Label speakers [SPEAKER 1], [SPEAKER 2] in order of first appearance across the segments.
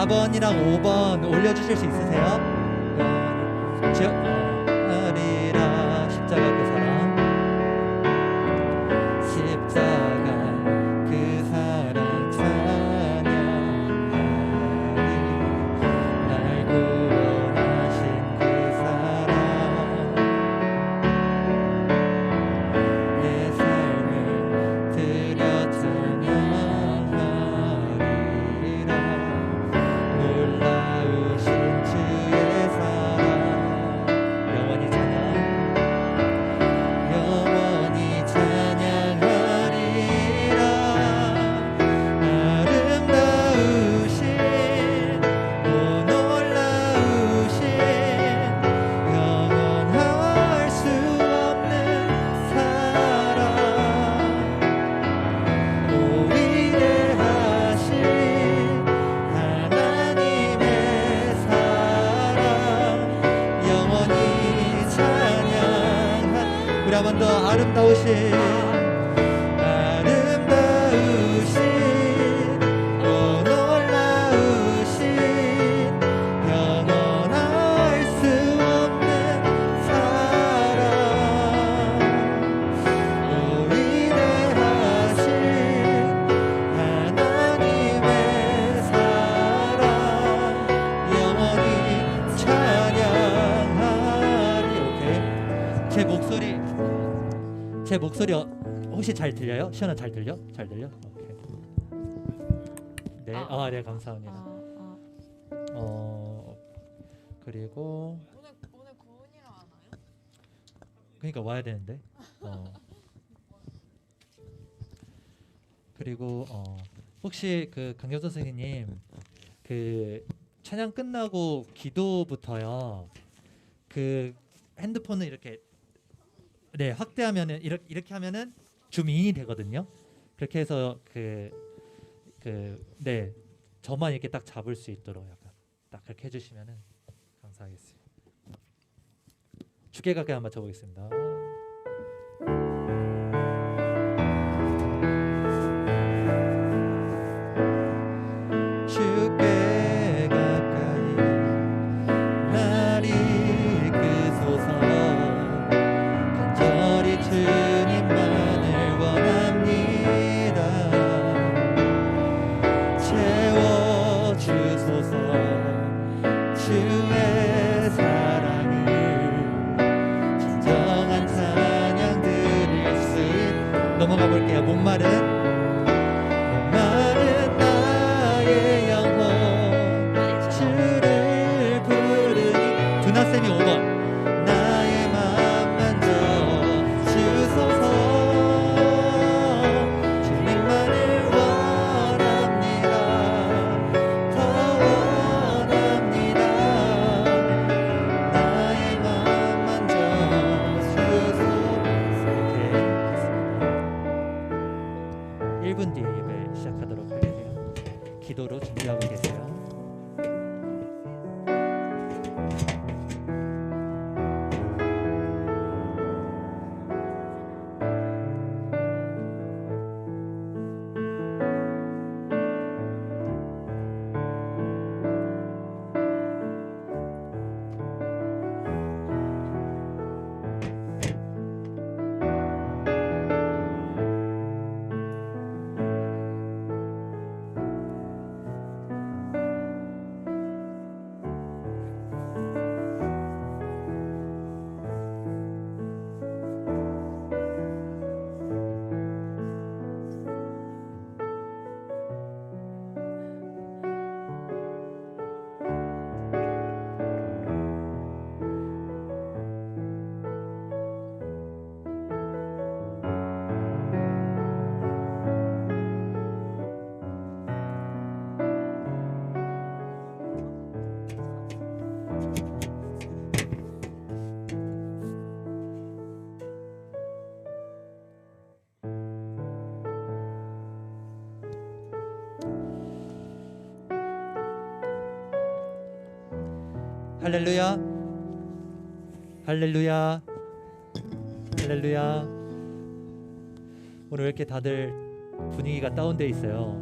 [SPEAKER 1] 4번이랑 5번 올려주실 수 있으세요? 하리라 십자가 그 사랑, 십자가 그 사랑 찬양하리. 날 구원하신 그 사랑, 내 삶을 드려 찬양하리라. 놀라우신 주의 사랑, 영원히 찬양, 영원히 찬양하리라. 아름다우신, 오 놀라우신, 영원할 수 없는 사랑, 오 위대하신 하나님의 사랑, 영원히 찬양하. 우리 한 번 더. 아름다우신, 아름다우신, 오 놀라우신, 영원할 수 없는 사랑, 오 위대하신 하나님의 사랑, 영원히 찬양하리. 오케이. 제 목소리 혹시 잘 들려요? 시연아 잘 들려? 잘 들려? 오케이. 네, 네 감사합니다. 그리고
[SPEAKER 2] 오늘 구은이랑 안 와요?
[SPEAKER 1] 그러니까 와야 되는데. 그리고 혹시 그 강경 선생님 그 찬양 끝나고 기도부터요. 그 핸드폰을 이렇게 확대하면은 이렇게 하면은 줌인이 되거든요. 그렇게 해서 저만 이렇게 딱 잡을 수 있도록 약간 딱 그렇게 해주시면은 감사하겠습니다. 주께 가까이 한번 쳐보겠습니다. 주께 가까이 날 이끄소서. 간절히 주님만을 원합니다. 채워주소서. 주의 사랑을 진정한 찬양 드릴 수 넘어가 볼게요. 목마른 나의 영혼 주를 부르니. 두나쌤이 5번. 나의 맘 만져 주소서. 주님만을 원합니다. 더 원합니다. 나의 맘 만져 주소서. 이렇게 1분 뒤에 예배 시작하도록 하겠네요. 기도로 준비하고 계세요. 할렐루야, 할렐루야, 할렐루야. 오늘 왜 이렇게 다들 분위기가 다운돼 있어요?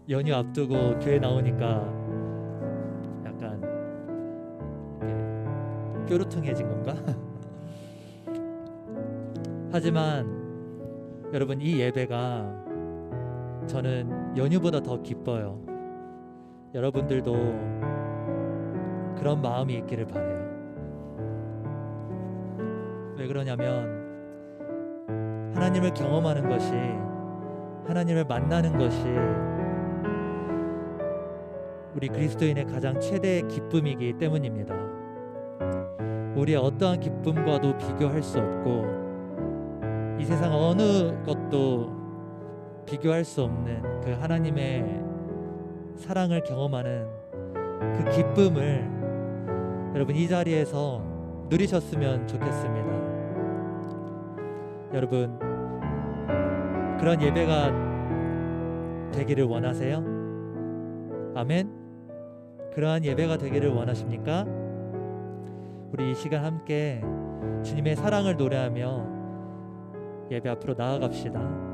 [SPEAKER 1] 연휴 앞두고 교회 나오니까 약간 이렇게 뾰루퉁해진 건가? 하지만 여러분, 이 예배가 저는 연휴보다 더 기뻐요. 여러분들도 그런 마음이 있기를 바라요. 왜 그러냐면 하나님을 경험하는 것이, 하나님을 만나는 것이 우리 그리스도인의 가장 최대의 기쁨이기 때문입니다. 우리의 어떠한 기쁨과도 비교할 수 없고 이 세상 어느 것도 비교할 수 없는 그 하나님의 사랑을 경험하는 그 기쁨을 여러분 이 자리에서 누리셨으면 좋겠습니다. 여러분, 그런 예배가 되기를 원하세요? 아멘. 그러한 예배가 되기를 원하십니까? 우리 이 시간 함께 주님의 사랑을 노래하며 예배 앞으로 나아갑시다.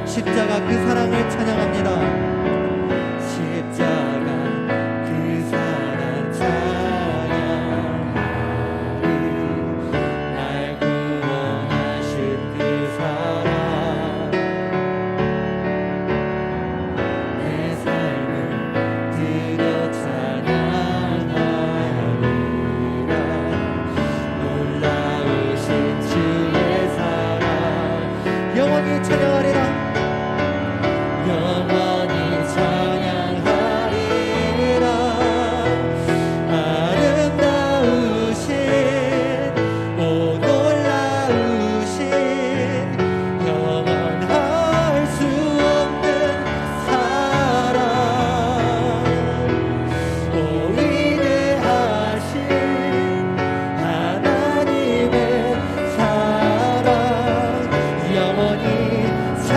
[SPEAKER 1] 십자가 그 사랑을 찬양합니다. 십자가 그 사랑 찬양하리. 날 구원하신 그 사랑, 내 삶을 드려 찬양하리라. 놀라우신 주의 사랑 영원히 찬양하리라. 영원히 찬양하리라. 아름다우신 오 놀라우신 영원할 수 없는 사랑, 오 위대하신 하나님의 사랑 영원히 찬양하리라.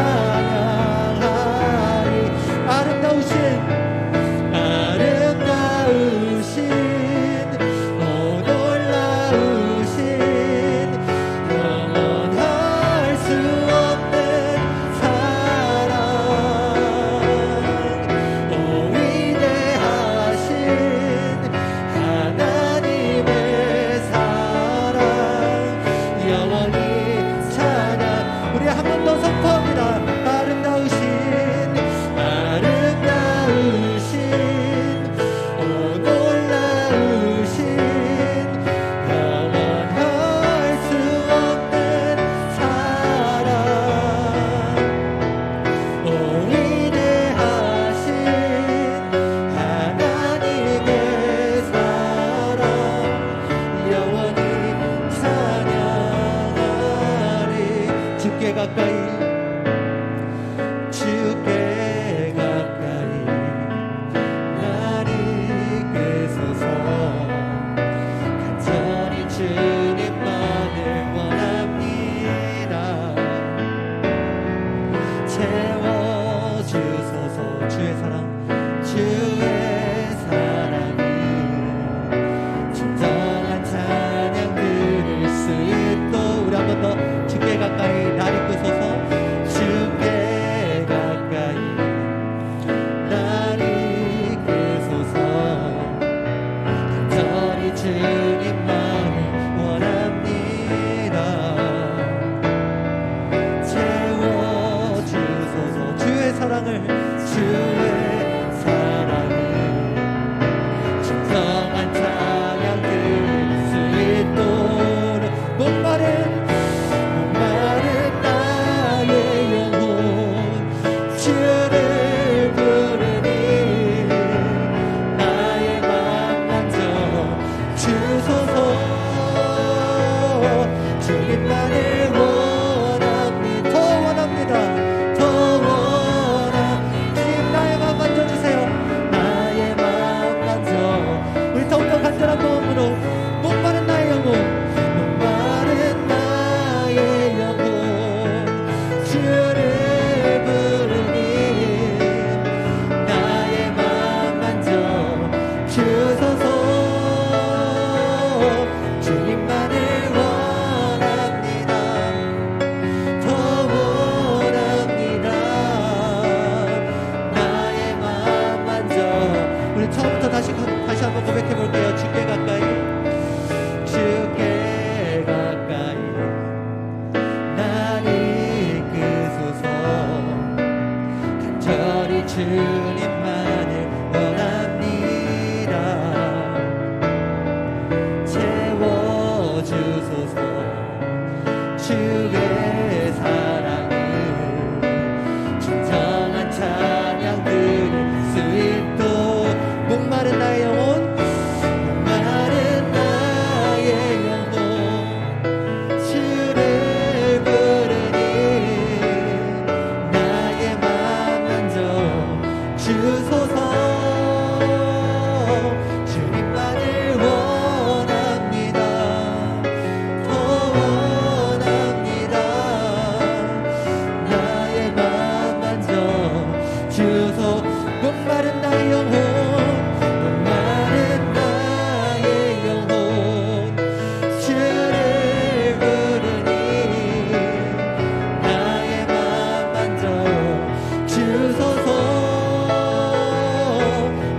[SPEAKER 1] 주의 사랑, 주의 사랑은 진정한 찬양 들을 수 있도록. 우리 한 번 더 주께 가까이 날 이끄소서. 주께 가까이 날 이끄소서. 간절히 주님만을 원합니다. 채워주소서. 주의 사랑을, 주의 사랑을 진정한 찬양 들을 수 있도록. 목마른 나의 영혼 주를 부르니 나의 맘 만져 주소서. 주님만을 원합니다. 더 원합니다. 더 원합니다. 주님 나의 맘 만져주세요. 나의 맘 만져. 우리 더욱더 간절한 마음으로 목마른 나의 영혼, 목마른 나의 영혼 주를 부르니 나의 맘 만져 주소서. 주님만을 원합니다. 더 원합니다. 나의 맘 만져. 우리 처음부터 다시 한번 고백해 볼게요. 주께 가까이, 주께 가까이 날 이끄소서. 간절히 주님만을 원합니다. 채워주소서. 주의 사랑을 진정한 찬양 들을 수 있도록. 목마른 나의 영혼, 목마른 나의 영혼 주를 부르니 나의 맘 만져 주소서. 주님만을 원합니다. 더 원합니다. 나의 맘 만져 주소. 목마른 나의 영혼, 목마른 나의 영혼 주를 부르니 나의 맘 만져 주소서.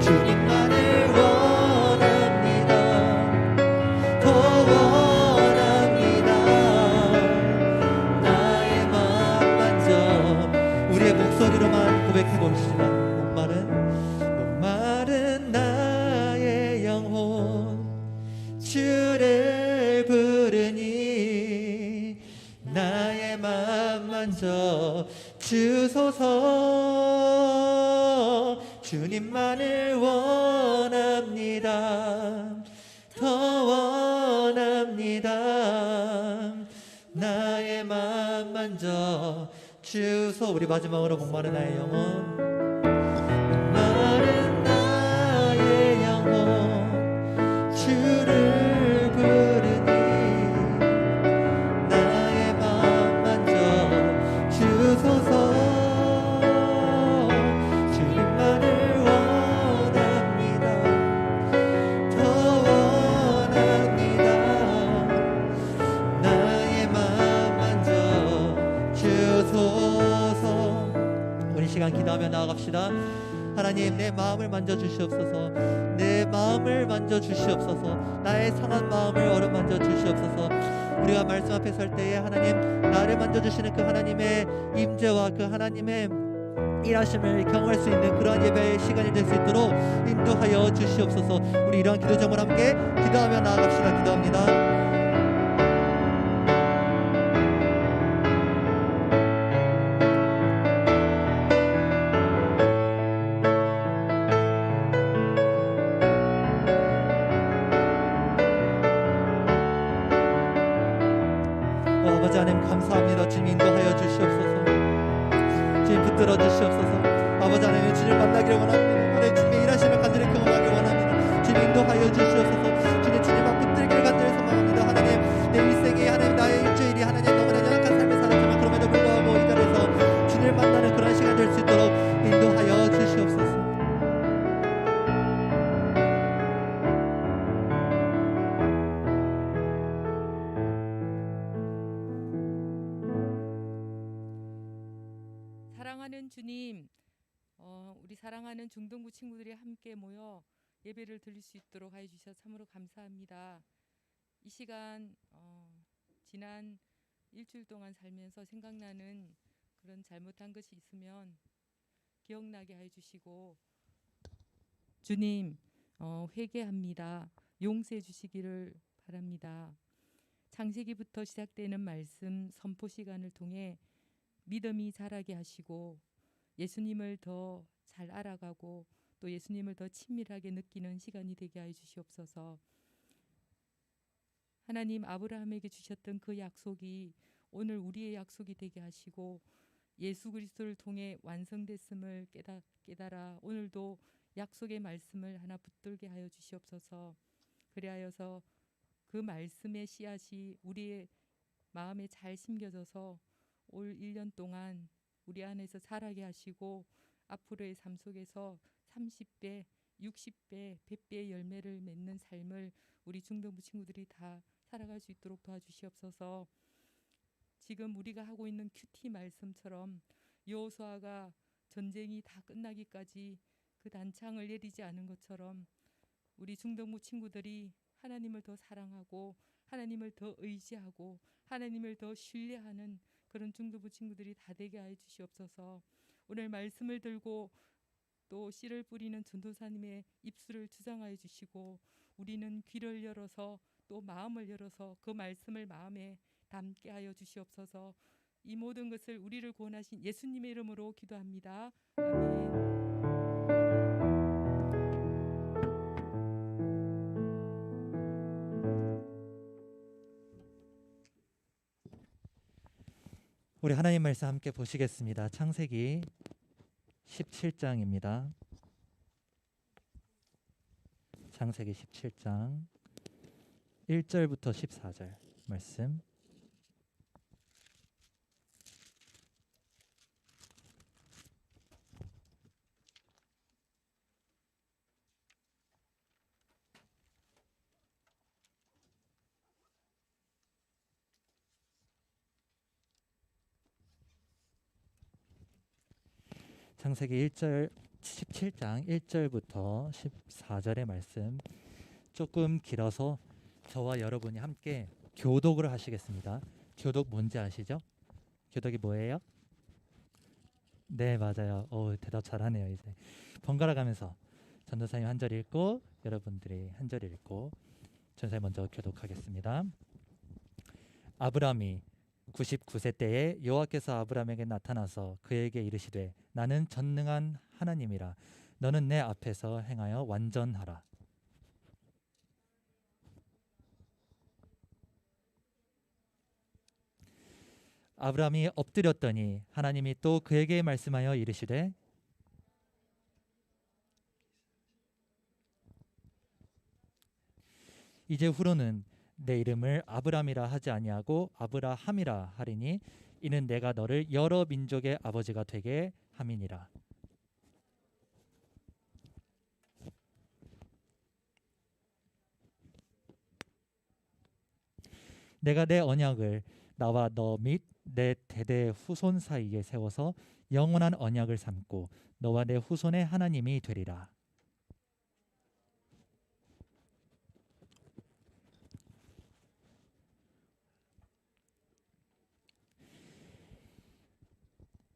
[SPEAKER 1] 주님만을 원합니다. 더 원합니다. 나의 맘 만져. 우리의 목소리로만 고백해 봅시다. 목마른 나의 영혼 주를 부르니 나의 맘 만져 주소서. 주님만을 원합니다. 더 원합니다. 나의 맘 만져 주소. 우리 마지막으로 목마른 나의 영혼, 목마른 나의 영혼 주를 부르니 나의 맘 만져 주소서. 주님만을 원합니다. 더 원합니다. 나의 맘 만져 주소서. 우리 시간 기도하며 나아갑시다. 하나님, 내 마음을 만져주시옵소서. 내 마음을 만져주시옵소서. 나의 상한 마음을 어루만져 주시옵소서. 우리가 말씀 앞에 설 때에 하나님, 나를 만져주시는 그 하나님의 임재와 그 하나님의 일하심을 경험할 수 있는 그러한 예배의 시간이 될 수 있도록 인도하여 주시옵소서. 우리 이러한 기도 제목을 함께 기도하며 나아갑시다. 기도합니다. 아버지 하나님 감사합니다. 주님 인도하여 주시옵소서. 주님 붙들어 주시옵소서. 아버지 하나님 주님 만나기를 원합니다. 하나님 주님의 일하심을 간절히 경험하기를 원합니다. 주님 인도하여 주시옵소서. 주님 주님만 붙들기를 간절히 소망합니다. 하나님 내 일생이 하나님 나의 일주일이 하나님 너무나 연약한 삶을 살았지만 그럼에도 불구하고 이 자리에서 주님을 만나는 그런 시간 될 수 있도록 인도하여 주시옵소서.
[SPEAKER 3] 주님, 우리 사랑하는 중동부 친구들이 함께 모여 예배를 드릴 수 있도록 하여 주셔서 참으로 감사합니다. 이 시간 지난 일주일 동안 살면서 생각나는 그런 잘못한 것이 있으면 기억나게 해 주시고, 주님 회개합니다. 용서해 주시기를 바랍니다. 창세기부터 시작되는 말씀 선포 시간을 통해 믿음이 자라게 하시고 예수님을 더 잘 알아가고 또 예수님을 더 친밀하게 느끼는 시간이 되게 하여 주시옵소서. 하나님, 아브라함에게 주셨던 그 약속이 오늘 우리의 약속이 되게 하시고 예수 그리스도를 통해 완성됐음을 깨달아 오늘도 약속의 말씀을 하나 붙들게 하여 주시옵소서. 그리하여서 그 말씀의 씨앗이 우리의 마음에 잘 심겨져서 올 1년 동안 우리 안에서 자라게 하시고 앞으로의 삶 속에서 30배, 60배, 100배의 열매를 맺는 삶을 우리 중동부 친구들이 다 살아갈 수 있도록 도와주시옵소서. 지금 우리가 하고 있는 큐티 말씀처럼 여호수아가 전쟁이 다 끝나기까지 그 단창을 내리지 않은 것처럼 우리 중동부 친구들이 하나님을 더 사랑하고 하나님을 더 의지하고 하나님을 더 신뢰하는 그런 중동부 친구들이 다 되게 하여 주시옵소서. 오늘 말씀을 들고 또 씨를 뿌리는 전도사님의 입술을 주장하여 주시고 우리는 귀를 열어서 또 마음을 열어서 그 말씀을 마음에 담게 하여 주시옵소서. 이 모든 것을 우리를 구원하신 예수님의 이름으로 기도합니다. 아멘.
[SPEAKER 1] 우리 하나님 말씀 함께 보시겠습니다. 창세기 17장입니다. 창세기 17장 1절부터 14절 말씀. 창세기 17장 1절부터 14절의 말씀, 조금 길어서 저와 여러분이 함께 교독을 하시겠습니다. 교독 뭔지 아시죠? 교독이 뭐예요? 네, 맞아요. 대답 잘하네요. 이제 번갈아 가면서 전도사님 한 절 읽고 여러분들이 한 절 읽고 전도사님 먼저 교독하겠습니다. 아브라함이 99세 때에 여호와께서 아브라함에게 나타나서 그에게 이르시되 나는 전능한 하나님이라 너는 내 앞에서 행하여 완전하라. 아브라함이 엎드렸더니 하나님이 또 그에게 말씀하여 이르시되 이제 후로는 내 이름을 아브람이라 하지 아니하고 아브라함이라 하리니 이는 내가 너를 여러 민족의 아버지가 되게 함이니라. 내가 내 언약을 나와 너 및 내 대대 후손 사이에 세워서 영원한 언약을 삼고 너와 내 후손의 하나님이 되리라.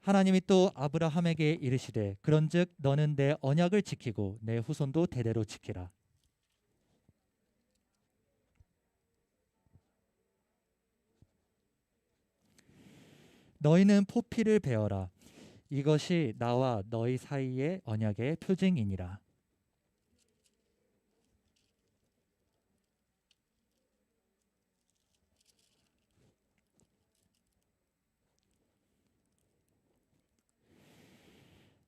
[SPEAKER 1] 하나님이 또 아브라함에게 이르시되 그런즉 너는 내 언약을 지키고 내 후손도 대대로 지키라. 너희는 포피를 베어라. 이것이 나와 너희 사이의 언약의 표징이니라.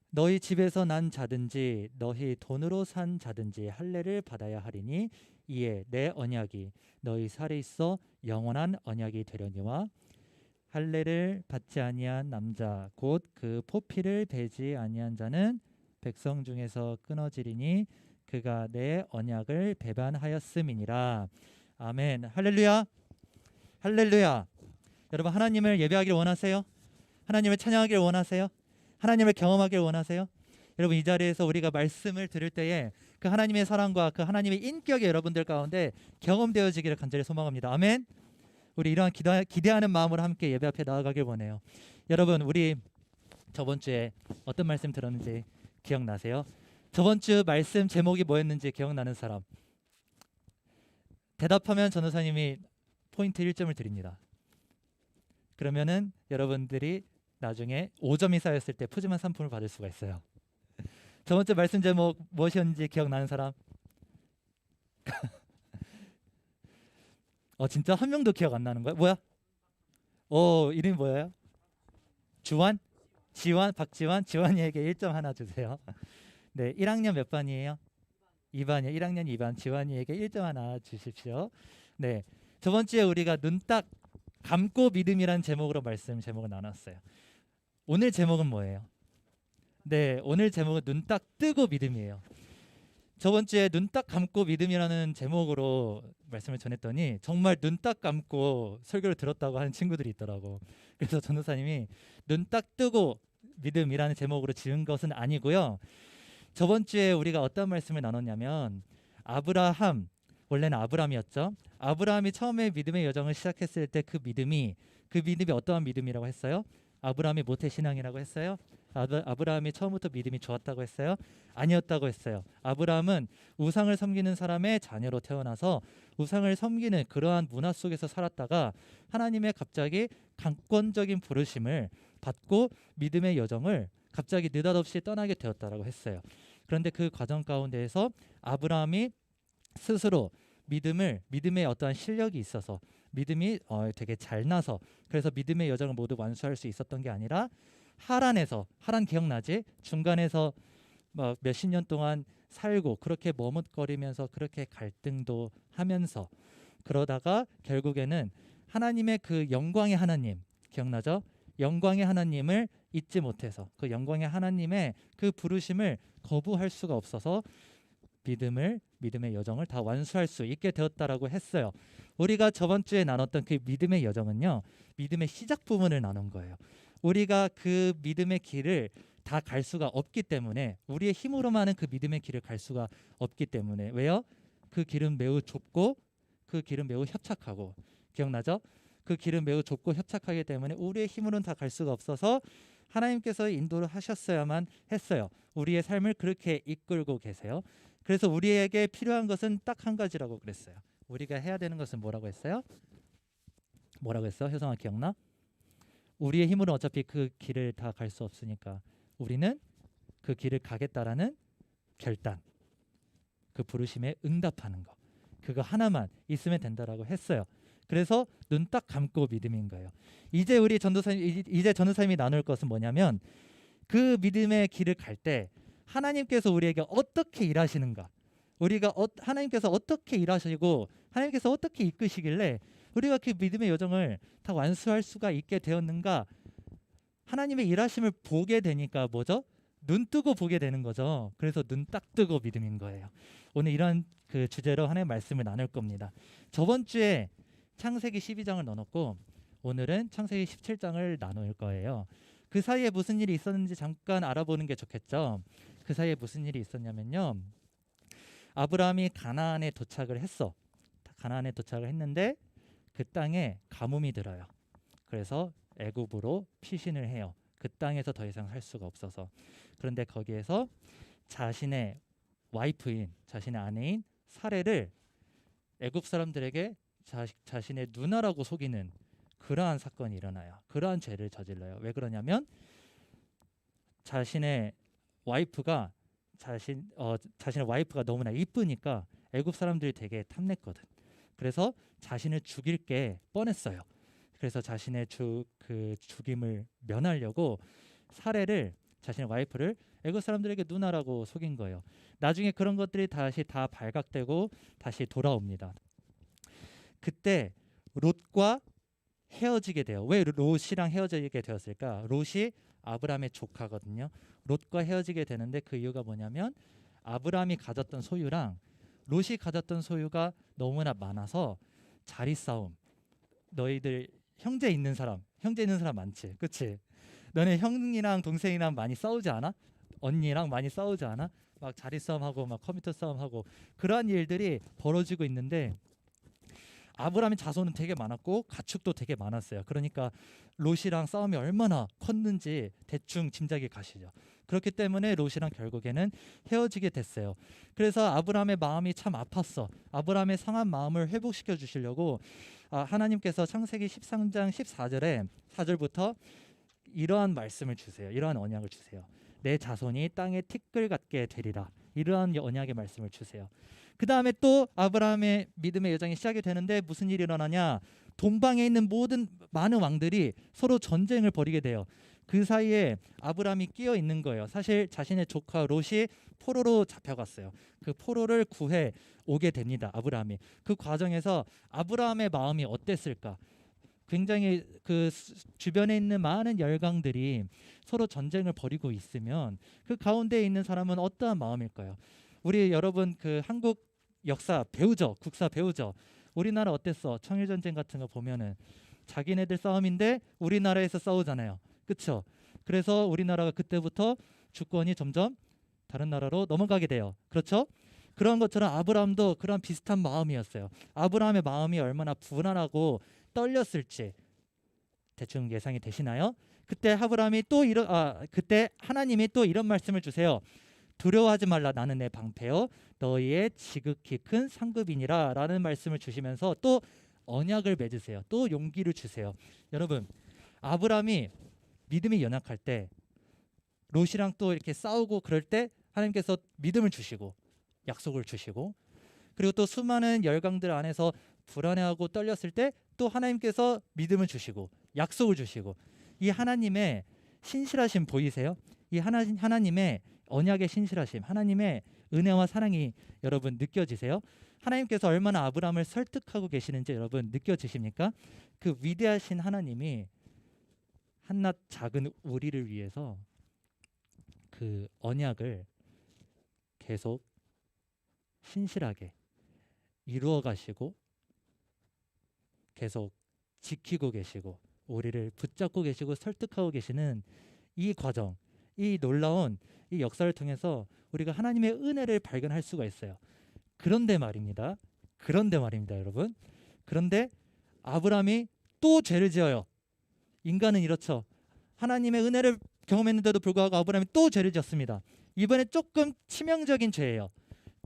[SPEAKER 1] 너희 집에서 난 자든지 너희 돈으로 산 자든지 할례를 받아야 하리니 이에 내 언약이 너희 살에 있어 영원한 언약이 되려니와 할례를 받지 아니한 남자 곧 그 포피를 베지 아니한 자는 백성 중에서 끊어지리니 그가 내 언약을 배반하였음이니라. 아멘. 할렐루야. 할렐루야. 여러분, 하나님을 예배하기를 원하세요? 하나님을 찬양하기를 원하세요? 하나님을 경험하길 원하세요? 여러분 이 자리에서 우리가 말씀을 들을 때에 그 하나님의 사랑과 그 하나님의 인격이 여러분들 가운데 경험되어지기를 간절히 소망합니다. 아멘. 우리 이러한 기대하는 마음으로 함께 예배 앞에 나아가길 원해요. 여러분 우리 저번 주에 어떤 말씀 들었는지 기억나세요? 저번 주 말씀 제목이 뭐였는지 기억나는 사람? 대답하면 전도사님이 포인트 1점을 드립니다. 그러면은 여러분들이 나중에 5점이 쌓였을 때 푸짐한 상품을 받을 수가 있어요. 저번 주 말씀 제목 무엇이었는지 기억나는 사람? 진짜 한 명도 기억 안 나는 거야? 뭐야? 이름이 뭐예요? 주환? 지환? 박지환? 지환이에게 1점 하나 주세요. 네, 1학년 몇 반이에요? 2반이요. 1학년 2반 지환이에게 1점 하나 주십시오. 네, 저번 주에 우리가 눈 딱 감고 믿음이란 제목으로 말씀 제목을 나눴어요. 오늘 제목은 뭐예요? 네, 오늘 제목은 눈 딱 뜨고 믿음이에요. 저번 주에 눈 딱 감고 믿음이라는 제목으로 말씀을 전했더니 정말 눈 딱 감고 설교를 들었다고 하는 친구들이 있더라고. 그래서 전도사님이 눈 딱 뜨고 믿음이라는 제목으로 지은 것은 아니고요. 저번 주에 우리가 어떤 말씀을 나눴냐면 아브라함, 원래는 아브람이었죠. 아브라함이 처음에 믿음의 여정을 시작했을 때 그 믿음이 어떠한 믿음이라고 했어요? 아브라함이 모태신앙이라고 했어요? 아브라함이 처음부터 믿음이 좋았다고 했어요? 아니었다고 했어요. 아브라함은 우상을 섬기는 사람의 자녀로 태어나서 우상을 섬기는 그러한 문화 속에서 살았다가 하나님의 갑자기 강권적인 부르심을 받고 믿음의 여정을 갑자기 느닷없이 떠나게 되었다라고 했어요. 그런데 그 과정 가운데에서 아브라함이 스스로 믿음의 어떠한 실력이 있어서 믿음이 되게 잘 나서 그래서 믿음의 여정을 모두 완수할 수 있었던 게 아니라 하란 기억나지? 중간에서 몇십 년 동안 살고 그렇게 머뭇거리면서 그렇게 갈등도 하면서 그러다가 결국에는 하나님의 그 영광의 하나님 기억나죠? 영광의 하나님을 잊지 못해서 그 영광의 하나님의 그 부르심을 거부할 수가 없어서 믿음의 여정을 다 완수할 수 있게 되었다라고 했어요. 우리가 저번 주에 나눴던 그 믿음의 여정은요, 믿음의 시작 부분을 나눈 거예요. 우리가 그 믿음의 길을 다 갈 수가 없기 때문에 우리의 힘으로만은 그 믿음의 길을 갈 수가 없기 때문에 왜요? 그 길은 매우 좁고 그 길은 매우 협착하고 기억나죠? 그 길은 매우 좁고 협착하기 때문에 우리의 힘으로는 다 갈 수가 없어서 하나님께서 인도를 하셨어야만 했어요. 우리의 삶을 그렇게 이끌고 계세요. 그래서 우리에게 필요한 것은 딱 한 가지라고 그랬어요. 우리가 해야 되는 것은 뭐라고 했어요? 뭐라고 했어? 효성아 기억나? 우리의 힘으로 어차피 그 길을 다 갈 수 없으니까 우리는 그 길을 가겠다라는 결단, 그 부르심에 응답하는 거, 그거 하나만 있으면 된다라고 했어요. 그래서 눈 딱 감고 믿음인 거예요. 이제 전도사님이 나눌 것은 뭐냐면 그 믿음의 길을 갈 때 하나님께서 우리에게 어떻게 일하시는가, 우리가 하나님께서 어떻게 일하시고 하나님께서 어떻게 이끄시길래 우리가 그 믿음의 여정을 다 완수할 수가 있게 되었는가, 하나님의 일하심을 보게 되니까 뭐죠? 눈 뜨고 보게 되는 거죠. 그래서 눈 딱 뜨고 믿음인 거예요. 오늘 이런 그 주제로 하나님의 말씀을 나눌 겁니다. 저번 주에 창세기 12장을 나눴고 오늘은 창세기 17장을 나눌 거예요. 그 사이에 무슨 일이 있었는지 잠깐 알아보는 게 좋겠죠. 그 사이에 무슨 일이 있었냐면요, 아브라함이 가나안에 도착을 했어. 가나안에 도착을 했는데 그 땅에 가뭄이 들어요. 그래서 애굽으로 피신을 해요. 그 땅에서 더 이상 살 수가 없어서. 그런데 거기에서 자신의 와이프인, 자신의 아내인 사레를 애굽 사람들에게 자신의 누나라고 속이는 그러한 사건이 일어나요. 그러한 죄를 저질러요. 왜 그러냐면 자신의 와이프가 너무나 이쁘니까 애굽 사람들이 되게 탐냈거든. 그래서 자신을 죽일 게 뻔했어요. 그래서 자신의 죽임을 면하려고 사례를, 자신의 와이프를 애굽 사람들에게 누나라고 속인 거예요. 나중에 그런 것들이 다시 다 발각되고 다시 돌아옵니다. 그때 롯과 헤어지게 돼요. 왜 롯이랑 헤어지게 되었을까? 롯이 아브라함의 조카거든요. 롯과 헤어지게 되는데 그 이유가 뭐냐면 아브라함이 가졌던 소유랑 롯이 가졌던 소유가 너무나 많아서 자리 싸움. 너희들 형제 있는 사람 많지, 그렇지? 너네 형이랑 동생이랑 많이 싸우지 않아? 언니랑 많이 싸우지 않아? 막 자리 싸움하고 막 컴퓨터 싸움하고 그러한 일들이 벌어지고 있는데 아브라함의 자손은 되게 많았고 가축도 되게 많았어요. 그러니까 롯이랑 싸움이 얼마나 컸는지 대충 짐작이 가시죠. 그렇기 때문에 롯이랑 결국에는 헤어지게 됐어요. 그래서 아브라함의 마음이 참 아팠어. 아브라함의 상한 마음을 회복시켜 주시려고 하나님께서 창세기 13장 14절에 4절부터 이러한 말씀을 주세요. 이러한 언약을 주세요. 내 자손이 땅에 티끌 같게 되리라. 이러한 언약의 말씀을 주세요. 그 다음에 또 아브라함의 믿음의 여정이 시작이 되는데 무슨 일이 일어나냐? 동방에 있는 모든 많은 왕들이 서로 전쟁을 벌이게 돼요. 그 사이에 아브라함이 끼어 있는 거예요. 사실 자신의 조카 롯이 포로로 잡혀갔어요. 그 포로를 구해 오게 됩니다. 아브라함이. 그 과정에서 아브라함의 마음이 어땠을까? 굉장히 그 주변에 있는 많은 열강들이 서로 전쟁을 벌이고 있으면 그 가운데 있는 사람은 어떠한 마음일까요? 우리 여러분 그 한국 역사 배우죠. 국사 배우죠. 우리나라 어땠어? 청일전쟁 같은 거 보면은 자기네들 싸움인데 우리나라에서 싸우잖아요. 그렇죠? 그래서 우리나라가 그때부터 주권이 점점 다른 나라로 넘어가게 돼요. 그렇죠? 그런 것처럼 아브라함도 그런 비슷한 마음이었어요. 아브라함의 마음이 얼마나 불안하고 떨렸을지 대충 예상이 되시나요? 그때 그때 하나님이 또 이런 말씀을 주세요. 두려워하지 말라. 나는 내 방패요 너희의 지극히 큰 상급이니라 라는 말씀을 주시면서 또 언약을 맺으세요. 또 용기를 주세요. 여러분 아브라함이 믿음이 연약할 때 롯이랑 또 이렇게 싸우고 그럴 때 하나님께서 믿음을 주시고 약속을 주시고 그리고 또 수많은 열강들 안에서 불안해하고 떨렸을 때 또 하나님께서 믿음을 주시고 약속을 주시고 이 하나님의 신실하심 보이세요? 이 하나님의 언약의 신실하심, 하나님의 은혜와 사랑이 여러분 느껴지세요? 하나님께서 얼마나 아브라함을 설득하고 계시는지 여러분 느껴지십니까? 그 위대하신 하나님이 한낱 작은 우리를 위해서 그 언약을 계속 신실하게 이루어 가시고 계속 지키고 계시고 우리를 붙잡고 계시고 설득하고 계시는 이 과정, 이 놀라운 이 역사를 통해서 우리가 하나님의 은혜를 발견할 수가 있어요. 그런데 말입니다. 여러분. 그런데 아브라함이 또 죄를 지어요. 인간은 이렇죠. 하나님의 은혜를 경험했는데도 불구하고 아브라함이 또 죄를 지었습니다. 이번에 조금 치명적인 죄예요.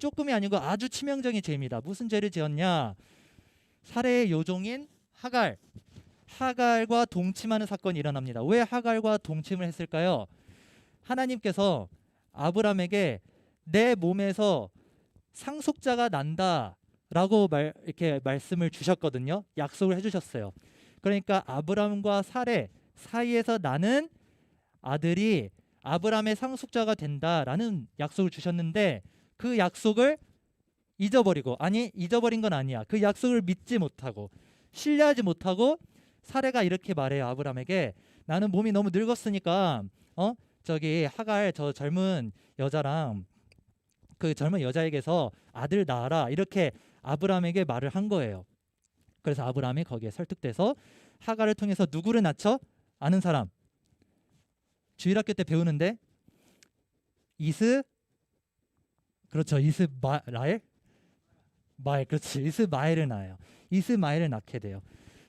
[SPEAKER 1] 조금이 아니고 아주 치명적인 죄입니다. 무슨 죄를 지었냐? 사레의 요종인 하갈과 동침하는 사건이 일어납니다. 왜 하갈과 동침을 했을까요? 하나님께서 아브라함에게 내 몸에서 상속자가 난다라고 이렇게 말씀을 주셨거든요. 약속을 해주셨어요. 그러니까 아브라함과 사레 사이에서 나는 아들이 아브라함의 상속자가 된다라는 약속을 주셨는데 그 약속을 잊어버린 건 아니야. 그 약속을 믿지 못하고 신뢰하지 못하고 사레가 이렇게 말해요. 아브라함에게 나는 몸이 너무 늙었으니까 저기 하갈 저 젊은 여자랑 그 젊은 여자에게서 아들 낳아라 이렇게 아브라함에게 말을 한 거예요. 그래서 아브라함이 거기에 설득돼서 하갈을 통해서 누구를 낳죠? 아는 사람 주일학교 때 배우는데 이스마엘을 낳아요. 이스마엘을 낳게 돼요.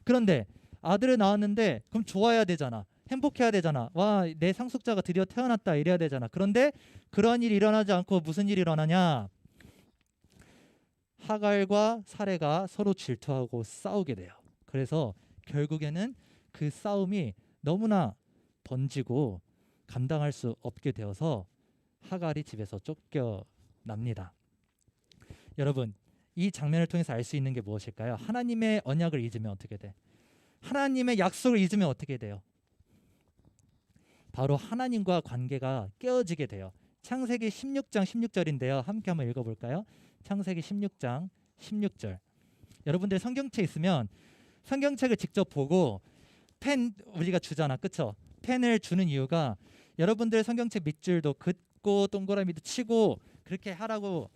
[SPEAKER 1] 그런데 아들을 낳았는데 그럼 좋아야 되잖아. 행복해야 되잖아. 와, 내 상속자가 드디어 태어났다 이래야 되잖아. 그런데 그런 일이 일어나지 않고 무슨 일이 일어나냐? 하갈과 사레가 서로 질투하고 싸우게 돼요. 그래서 결국에는 그 싸움이 너무나 번지고 감당할 수 없게 되어서 하갈이 집에서 쫓겨납니다. 여러분, 이 장면을 통해서 알 수 있는 게 무엇일까요? 하나님의 언약을 잊으면 어떻게 돼? 하나님의 약속을 잊으면 어떻게 돼요? 바로 하나님과 관계가 깨어지게 돼요. 창세기 16장 16절인데요. 함께 한번 읽어볼까요? 창세기 16장 16절. 여러분들 성경책 있으면 성경책을 직접 보고 펜 우리가 주잖아. 그쵸? 펜을 주는 이유가 여러분들 성경책 밑줄도 긋고 동그라미도 치고 그렇게 하라고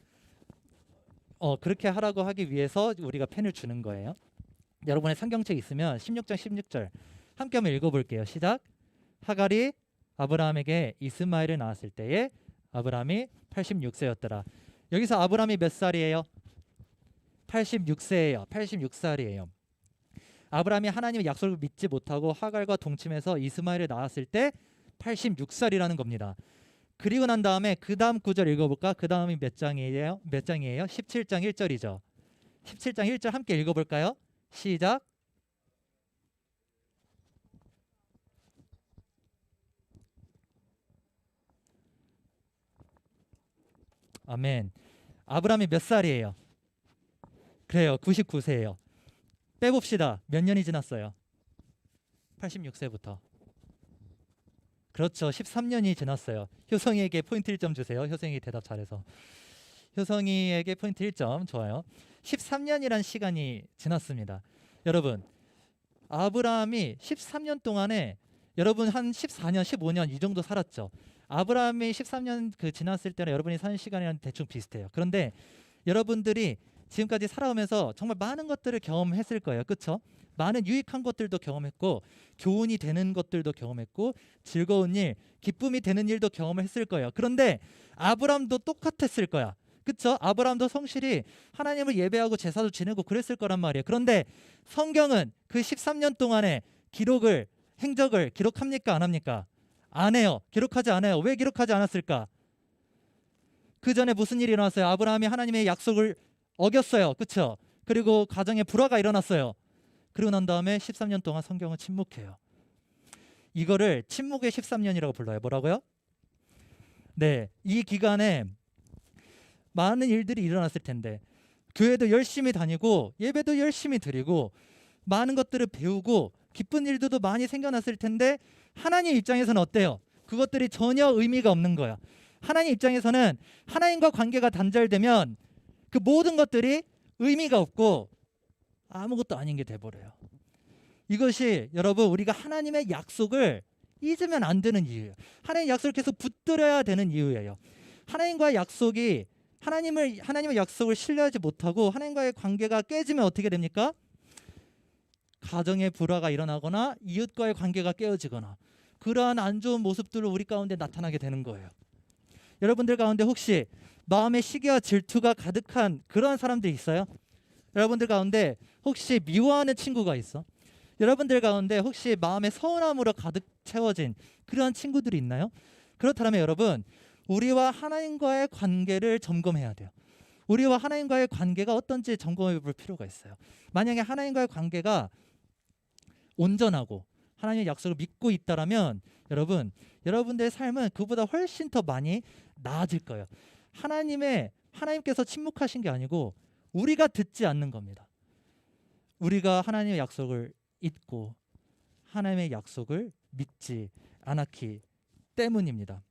[SPEAKER 1] 하기 위해서 우리가 펜을 주는 거예요. 여러분의 성경책 있으면 16장 16절 함께 한번 읽어볼게요. 시작. 하갈이 아브라함에게 이스마엘을 낳았을 때에 아브라함이 86세였더라. 여기서 아브라함이 몇 살이에요? 86세예요. 86살이에요. 아브라함이 하나님의 약속을 믿지 못하고 하갈과 동침해서 이스마엘을 낳았을 때 86살이라는 겁니다. 그리고 난 다음에 그 다음 구절 읽어볼까? 그 다음이 몇 장이에요? 몇 장이에요? 17장 1절이죠. 17장 1절 함께 읽어볼까요? 시작. 아멘. 아브라함이 몇 살이에요? 그래요. 99세예요. 빼봅시다. 몇 년이 지났어요? 86세부터. 그렇죠. 13년이 지났어요. 효성이에게 포인트 1점 주세요. 효성이 대답 잘해서. 효성이에게 포인트 1점. 좋아요. 13년이란 시간이 지났습니다. 여러분, 아브라함이 13년 동안에 여러분 한 14년, 15년 이 정도 살았죠. 아브라함이 13년 지났을 때는 여러분이 사는 시간이랑 대충 비슷해요. 그런데 여러분들이 지금까지 살아오면서 정말 많은 것들을 경험했을 거예요. 그렇죠? 많은 유익한 것들도 경험했고 교훈이 되는 것들도 경험했고 즐거운 일, 기쁨이 되는 일도 경험을 했을 거예요. 그런데 아브라함도 똑같았을 거야. 그렇죠? 아브라함도 성실히 하나님을 예배하고 제사도 지내고 그랬을 거란 말이에요. 그런데 성경은 그 13년 동안의 기록을, 행적을 기록합니까? 안 합니까? 안 해요. 기록하지 않아요. 왜 기록하지 않았을까? 그 전에 무슨 일이 일어났어요? 아브라함이 하나님의 약속을 어겼어요. 그렇죠? 그리고 가정에 불화가 일어났어요. 그러고 난 다음에 13년 동안 성경은 침묵해요. 이거를 침묵의 13년이라고 불러요. 뭐라고요? 네, 이 기간에 많은 일들이 일어났을 텐데 교회도 열심히 다니고 예배도 열심히 드리고 많은 것들을 배우고 기쁜 일들도 많이 생겨났을 텐데 하나님 입장에서는 어때요? 그것들이 전혀 의미가 없는 거야. 하나님 입장에서는 하나님과 관계가 단절되면 그 모든 것들이 의미가 없고 아무것도 아닌 게 돼버려요. 이것이 여러분 우리가 하나님의 약속을 잊으면 안 되는 이유예요. 하나님의 약속을 계속 붙들어야 되는 이유예요. 하나님과의 약속이 하나님의 약속을 신뢰하지 못하고 하나님과의 관계가 깨지면 어떻게 됩니까? 가정의 불화가 일어나거나 이웃과의 관계가 깨어지거나 그러한 안 좋은 모습들을 우리 가운데 나타나게 되는 거예요. 여러분들 가운데 혹시 마음의 시기와 질투가 가득한 그러한 사람들이 있어요? 여러분들 가운데 혹시 미워하는 친구가 있어? 여러분들 가운데 혹시 마음의 서운함으로 가득 채워진 그러한 친구들이 있나요? 그렇다면 여러분 우리와 하나님과의 관계를 점검해야 돼요. 우리와 하나님과의 관계가 어떤지 점검해 볼 필요가 있어요. 만약에 하나님과의 관계가 온전하고 하나님의 약속을 믿고 있다라면 여러분들의 삶은 그보다 훨씬 더 많이 나아질 거예요. 하나님께서 침묵하신 게 아니고 우리가 듣지 않는 겁니다. 우리가 하나님의 약속을 잊고 하나님의 약속을 믿지 않았기 때문입니다.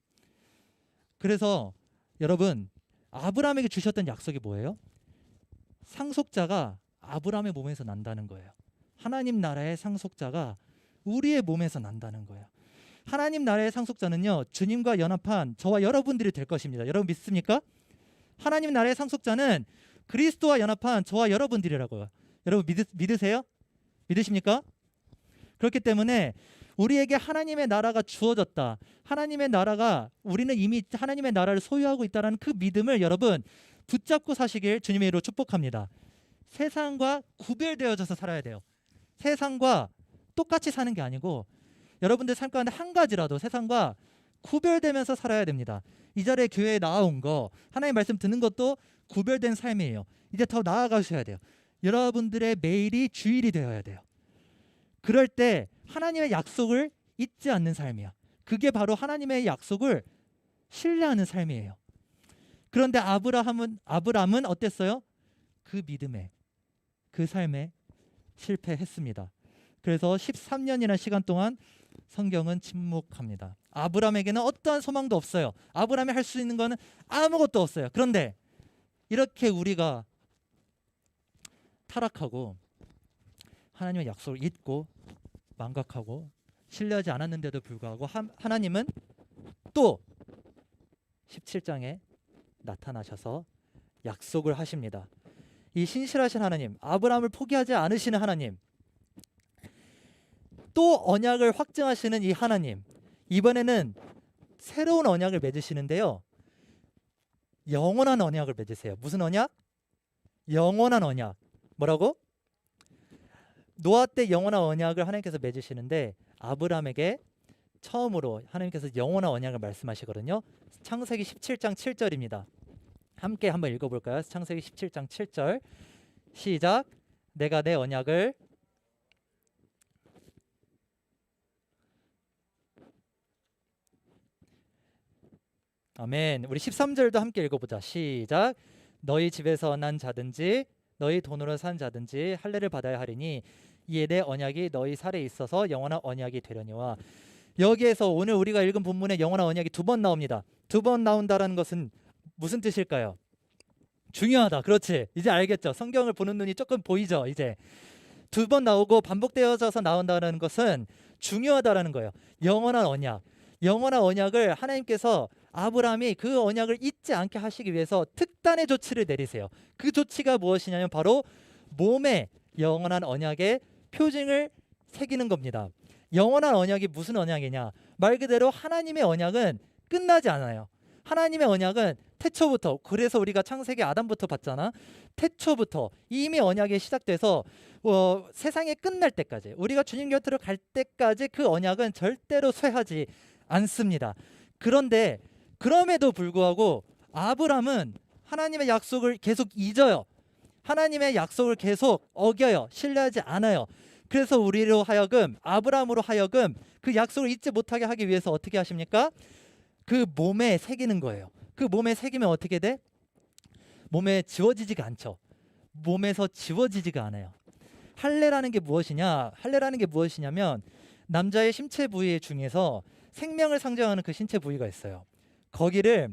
[SPEAKER 1] 그래서 여러분 아브라함에게 주셨던 약속이 뭐예요? 상속자가 아브라함의 몸에서 난다는 거예요. 하나님 나라의 상속자가 우리의 몸에서 난다는 거예요. 하나님 나라의 상속자는요 주님과 연합한 저와 여러분들이 될 것입니다. 여러분 믿습니까? 하나님 나라의 상속자는 그리스도와 연합한 저와 여러분들이라고요. 여러분 믿으세요? 믿으십니까? 그렇기 때문에 우리에게 하나님의 나라가 주어졌다. 우리는 이미 하나님의 나라를 소유하고 있다는 그 믿음을 여러분 붙잡고 사시길 주님의 이름으로 축복합니다. 세상과 구별되어져서 살아야 돼요. 세상과 똑같이 사는 게 아니고 여러분들 삶 가운데 한 가지라도 세상과 구별되면서 살아야 됩니다. 이 자리에 교회에 나온 거 하나님의 말씀 듣는 것도 구별된 삶이에요. 이제 더 나아가셔야 돼요. 여러분들의 매일이 주일이 되어야 돼요. 그럴 때 하나님의 약속을 잊지 않는 삶이야. 그게 바로 하나님의 약속을 신뢰하는 삶이에요. 그런데 아브라함은 어땠어요? 그 믿음에 그 삶에 실패했습니다. 그래서 13년이라는 시간 동안 성경은 침묵합니다. 아브라함에게는 어떠한 소망도 없어요. 아브라함이 할 수 있는 거는 아무것도 없어요. 그런데 이렇게 우리가 타락하고 하나님의 약속을 잊고 망각하고 신뢰하지 않았는데도 불구하고 하나님은 또 17장에 나타나셔서 약속을 하십니다. 이 신실하신 하나님, 아브라함을 포기하지 않으시는 하나님, 또 언약을 확증하시는 이 하나님, 이번에는 새로운 언약을 맺으시는데요. 영원한 언약을 맺으세요. 무슨 언약? 영원한 언약. 뭐라고? 노아 때 영원한 언약을 하나님께서 맺으시는데 아브라함에게 처음으로 하나님께서 영원한 언약을 말씀하시거든요. 창세기 17장 7절입니다. 함께 한번 읽어볼까요? 창세기 17장 7절 시작. 내가 내 언약을 아멘. 우리 13절도 함께 읽어보자. 시작. 너희 집에서 난 자든지 너희 돈으로 산 자든지 할례를 받아야 하리니 이에 내 언약이 너희 살에 있어서 영원한 언약이 되려니와. 여기에서 오늘 우리가 읽은 본문에 영원한 언약이 2번 나옵니다. 2번 나온다라는 것은 무슨 뜻일까요? 중요하다. 그렇지. 이제 알겠죠. 성경을 보는 눈이 조금 보이죠. 이제 2번 나오고 반복되어져서 나온다는 것은 중요하다라는 거예요. 영원한 언약. 영원한 언약을 하나님께서 아브라함이 그 언약을 잊지 않게 하시기 위해서 특단의 조치를 내리세요. 그 조치가 무엇이냐면 바로 몸에 영원한 언약의 표징을 새기는 겁니다. 영원한 언약이 무슨 언약이냐? 말 그대로 하나님의 언약은 끝나지 않아요. 하나님의 언약은 태초부터, 그래서 우리가 창세기 아담부터 봤잖아. 태초부터 이미 언약이 시작돼서 세상이 끝날 때까지, 우리가 주님 곁으로 갈 때까지 그 언약은 절대로 쇠하지 않습니다. 그런데 그럼에도 불구하고 아브라함은 하나님의 약속을 계속 잊어요. 하나님의 약속을 계속 어겨요. 신뢰하지 않아요. 그래서 우리로 하여금, 아브라함으로 하여금 그 약속을 잊지 못하게 하기 위해서 어떻게 하십니까? 그 몸에 새기는 거예요. 그 몸에 새기면 어떻게 돼? 몸에 지워지지가 않죠. 몸에서 지워지지가 않아요. 할례라는 게 무엇이냐? 할례라는 게 무엇이냐면 남자의 신체 부위 중에서 생명을 상징하는 그 신체 부위가 있어요. 거기를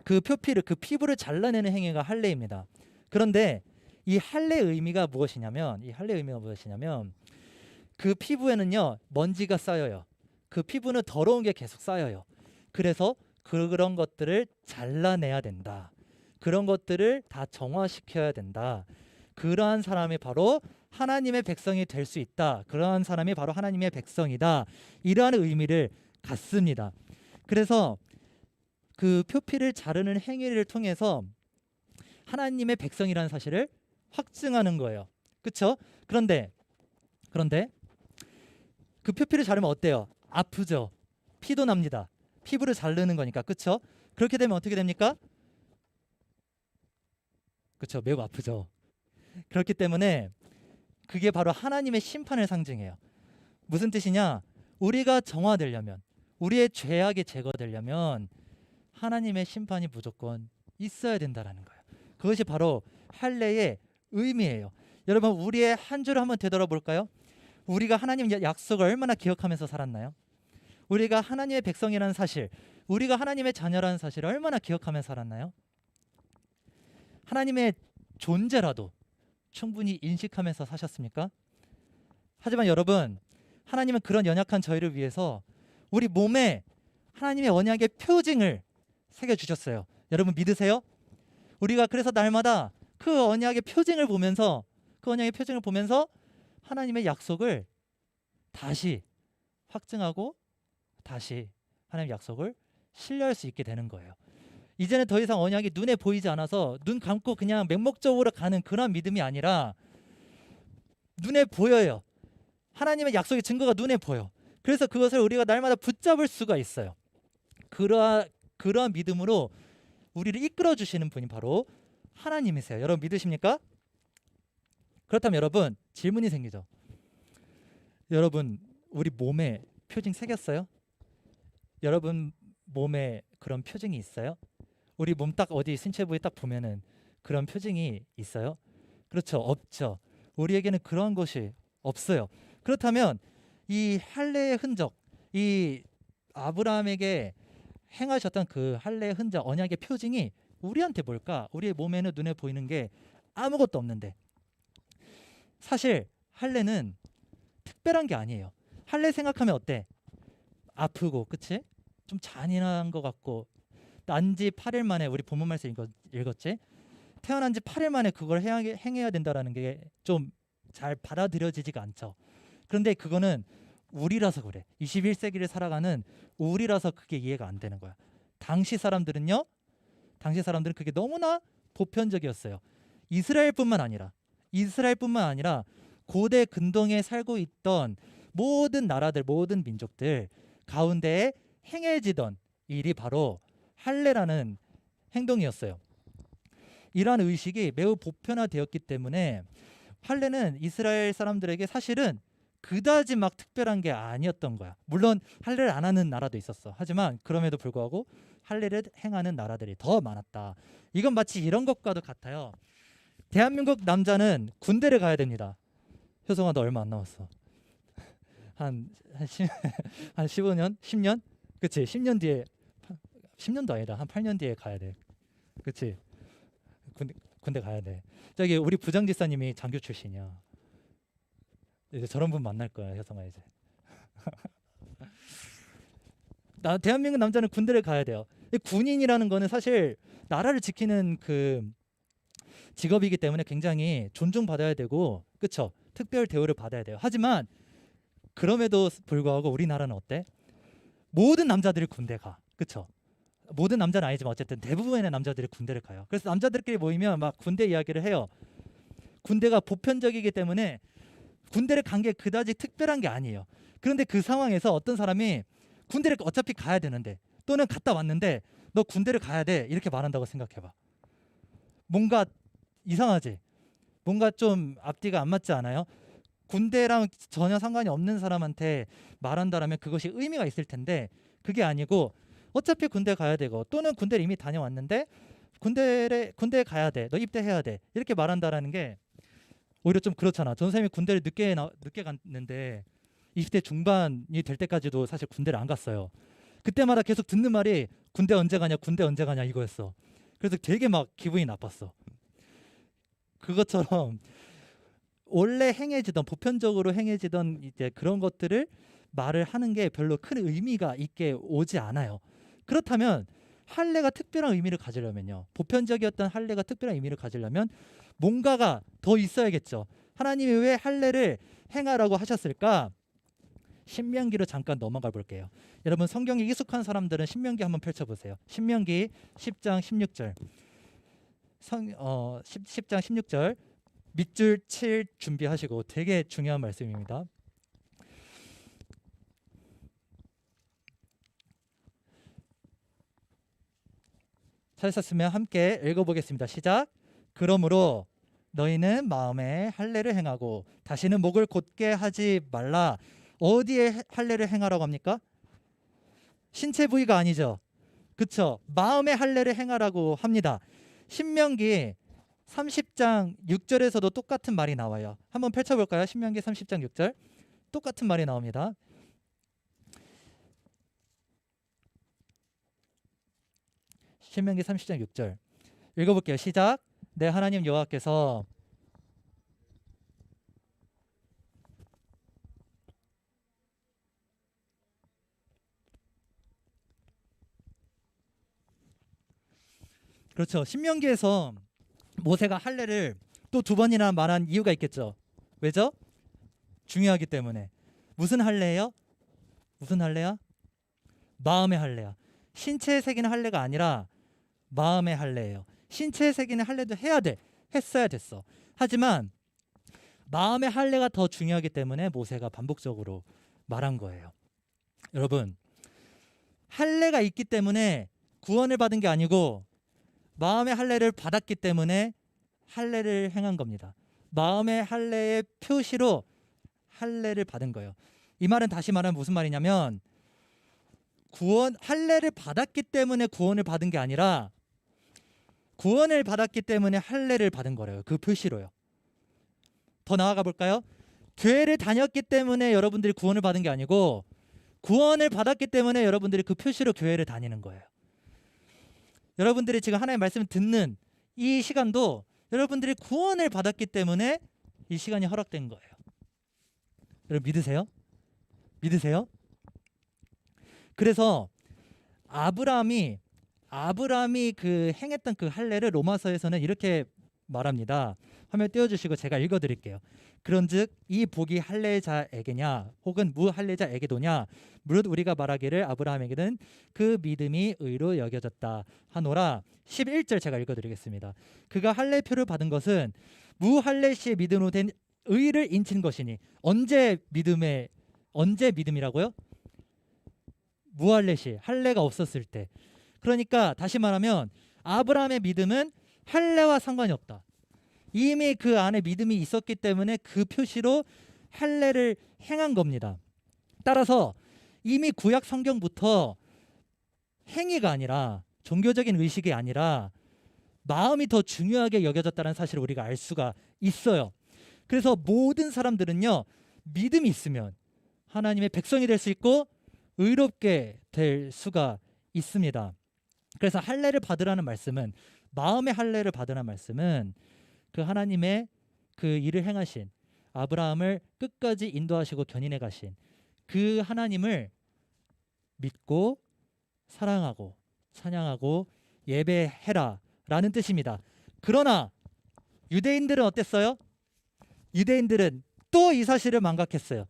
[SPEAKER 1] 그 표피를, 그 피부를 잘라내는 행위가 할례입니다. 그런데 이 할례의 의미가 무엇이냐면, 그 피부에는요 먼지가 쌓여요. 그 피부는 더러운 게 계속 쌓여요. 그래서 그런 것들을 잘라내야 된다. 그런 것들을 다 정화시켜야 된다. 그러한 사람이 바로 하나님의 백성이 될 수 있다. 그러한 사람이 바로 하나님의 백성이다. 이러한 의미를 갖습니다. 그래서 그 표피를 자르는 행위를 통해서 하나님의 백성이라는 사실을 확증하는 거예요. 그렇죠? 그런데 그 표피를 자르면 어때요? 아프죠? 피도 납니다. 피부를 자르는 거니까. 그렇죠? 그렇게 되면 어떻게 됩니까? 그렇죠? 매우 아프죠. 그렇기 때문에 그게 바로 하나님의 심판을 상징해요. 무슨 뜻이냐? 우리가 정화되려면, 우리의 죄악이 제거되려면 하나님의 심판이 무조건 있어야 된다라는 거예요. 그것이 바로 할례의 의미예요. 여러분, 우리의 한 주를 한번 되돌아볼까요? 우리가 하나님 약속을 얼마나 기억하면서 살았나요? 우리가 하나님의 백성이라는 사실, 우리가 하나님의 자녀라는 사실을 얼마나 기억하면서 살았나요? 하나님의 존재라도 충분히 인식하면서 사셨습니까? 하지만 여러분, 하나님은 그런 연약한 저희를 위해서 우리 몸에 하나님의 언약의 표징을 새겨주셨어요. 여러분 믿으세요? 우리가 그래서 날마다 그 언약의 표징을 보면서, 하나님의 약속을 다시 확증하고 다시 하나님의 약속을 신뢰할 수 있게 되는 거예요. 이제는 더 이상 언약이 눈에 보이지 않아서 눈 감고 그냥 맹목적으로 가는 그런 믿음이 아니라 눈에 보여요. 하나님의 약속의 증거가 눈에 보여. 그래서 그것을 우리가 날마다 붙잡을 수가 있어요. 그러한 믿음으로 우리를 이끌어 주시는 분이 바로 하나님이세요. 여러분 믿으십니까? 그렇다면 여러분 질문이 생기죠. 여러분 우리 몸에 표징 새겼어요? 여러분 몸에 그런 표징이 있어요? 우리 몸 딱 어디 신체 부위 딱 보면은 그런 표징이 있어요? 그렇죠. 없죠. 우리에게는 그런 것이 없어요. 그렇다면 이 할례의 흔적, 이 아브라함에게 행하셨던 그 할례의 흔적, 언약의 표징이 우리한테 뭘까? 우리의 몸에는 눈에 보이는 게 아무것도 없는데, 사실 할례는 특별한 게 아니에요. 할례 생각하면 어때? 아프고, 그치? 좀 잔인한 것 같고, 난 지 8일 만에, 우리 본문 말씀 읽었지? 태어난 지 8일 만에 그걸 행해야 된다라는 게 좀 잘 받아들여지지가 않죠. 그런데 그거는
[SPEAKER 4] 우리라서 그래. 21세기를 살아가는 우리라서 그게 이해가 안 되는 거야. 당시 사람들은 그게 너무나 보편적이었어요. 이스라엘뿐만 아니라 고대 근동에 살고 있던 모든 나라들, 모든 민족들 가운데에 행해지던 일이 바로 할례라는 행동이었어요. 이러한 의식이 매우 보편화되었기 때문에 할례는 이스라엘 사람들에게 사실은 그다지 막 특별한 게 아니었던 거야. 물론 할례를 안 하는 나라도 있었어. 하지만 그럼에도 불구하고 할례를 행하는 나라들이 더 많았다. 이건 마치 이런 것과도 같아요. 대한민국 남자는 군대를 가야 됩니다. 효성아, 너 얼마 안 남았어. 한 15년? 10년? 그치? 10년 뒤에, 10년도 아니다. 한 8년 뒤에 가야 돼. 그치? 군대 가야 돼. 저기 우리 부장지사님이 장교 출신이야. 이제 저런 분 만날 거야, 효성아 이제. 대한민국 남자는 군대를 가야 돼요. 군인이라는 거는 사실 나라를 지키는 그 직업이기 때문에 굉장히 존중받아야 되고, 그쵸? 특별 대우를 받아야 돼요. 하지만 그럼에도 불구하고 우리나라는 어때? 모든 남자들이 군대 가, 그쵸? 모든 남자는 아니지만 어쨌든 대부분의 남자들이 군대를 가요. 그래서 남자들끼리 모이면 막 군대 이야기를 해요. 군대가 보편적이기 때문에 군대를 간 게 그다지 특별한 게 아니에요. 그런데 그 상황에서 어떤 사람이 군대를 어차피 가야 되는데, 또는 갔다 왔는데 너 군대를 가야 돼, 이렇게 말한다고 생각해봐. 뭔가 이상하지? 뭔가 좀 앞뒤가 안 맞지 않아요? 군대랑 전혀 상관이 없는 사람한테 말한다라면 그것이 의미가 있을 텐데, 그게 아니고 어차피 군대 가야 되고, 또는 군대를 이미 다녀왔는데 군대에 가야 돼, 너 입대해야 돼, 이렇게 말한다라는 게 오히려 좀 그렇잖아. 전선생님이 군대를 늦게 갔는데 20대 중반이 될 때까지도 사실 군대를 안 갔어요. 그때마다 계속 듣는 말이 군대 언제 가냐, 군대 언제 가냐, 이거였어. 그래서 되게 막 기분이 나빴어. 그것처럼 원래 행해지던, 보편적으로 행해지던 이제 그런 것들을 말을 하는 게 별로 큰 의미가 있게 오지 않아요. 그렇다면 할례가 특별한 의미를 가지려면요, 보편적이었던 할례가 특별한 의미를 가지려면 뭔가가 더 있어야겠죠. 하나님이 왜 할례를 행하라고 하셨을까? 신명기로 잠깐 넘어가 볼게요. 여러분 성경에 익숙한 사람들은 신명기 한번 펼쳐보세요. 신명기 10장 16절. 10장 16절 밑줄 7 준비하시고, 되게 중요한 말씀입니다. 찾으셨으면 함께 읽어보겠습니다. 시작. 그러므로 너희는 마음에 할례를 행하고 다시는 목을 곧게 하지 말라. 어디에 할례를 행하라고 합니까? 신체 부위가 아니죠. 그쵸? 마음에 할례를 행하라고 합니다. 신명기 30장 6절에서도 똑같은 말이 나와요. 한번 펼쳐볼까요? 신명기 30장 6절 똑같은 말이 나옵니다. 신명기 30장 6절 읽어볼게요. 시작. 내 하나님 여호와께서 그렇죠. 신명기에서 모세가 할례를 또 2번이나 말한 이유가 있겠죠. 왜죠? 중요하기 때문에. 무슨 할례예요? 무슨 할례야? 마음의 할례야. 신체에 새기는 할례가 아니라 마음의 할례예요. 신체에 새기는 할례도 해야 돼. 했어야 됐어. 하지만 마음의 할례가 더 중요하기 때문에 모세가 반복적으로 말한 거예요. 여러분, 할례가 있기 때문에 구원을 받은 게 아니고 마음의 할례를 받았기 때문에 할례를 행한 겁니다. 마음의 할례의 표시로 할례를 받은 거예요. 이 말은 다시 말하면 무슨 말이냐면, 할례를 받았기 때문에 구원을 받은 게 아니라 구원을 받았기 때문에 할례를 받은 거래요. 그 표시로요. 더 나아가 볼까요? 교회를 다녔기 때문에 여러분들이 구원을 받은 게 아니고 구원을 받았기 때문에 여러분들이 그 표시로 교회를 다니는 거예요. 여러분들이 지금 하나님의 말씀을 듣는 이 시간도 여러분들이 구원을 받았기 때문에 이 시간이 허락된 거예요. 여러분 믿으세요? 믿으세요? 그래서 아브라함이 그 행했던 그 할례를 로마서에서는 이렇게 말합니다. 화면 띄워주시고 제가 읽어드릴게요. 그런즉 이 복이 할례자에게냐 혹은 무할례자에게도냐 무릇 우리가 말하기를 아브라함에게는 그 믿음이 의로 여겨졌다 하노라. 11절 제가 읽어드리겠습니다. 그가 할례표를 받은 것은 무할례 시의 믿음으로 된 의를 인친 것이니 언제 믿음이라고요? 무할례 시 할례가 없었을 때. 그러니까 다시 말하면 아브라함의 믿음은 할례와 상관이 없다. 이미 그 안에 믿음이 있었기 때문에 그 표시로 할례를 행한 겁니다. 따라서 이미 구약 성경부터 행위가 아니라 종교적인 의식이 아니라 마음이 더 중요하게 여겨졌다는 사실을 우리가 알 수가 있어요. 그래서 모든 사람들은요, 믿음이 있으면 하나님의 백성이 될 수 있고 의롭게 될 수가 있습니다. 그래서 할례를 받으라는 말씀은, 마음의 할례를 받으라는 말씀은 그 하나님의 그 일을 행하신, 아브라함을 끝까지 인도하시고 견인해 가신 그 하나님을 믿고 사랑하고 찬양하고 예배해라 라는 뜻입니다. 그러나 유대인들은 어땠어요? 유대인들은 또 이 사실을 망각했어요.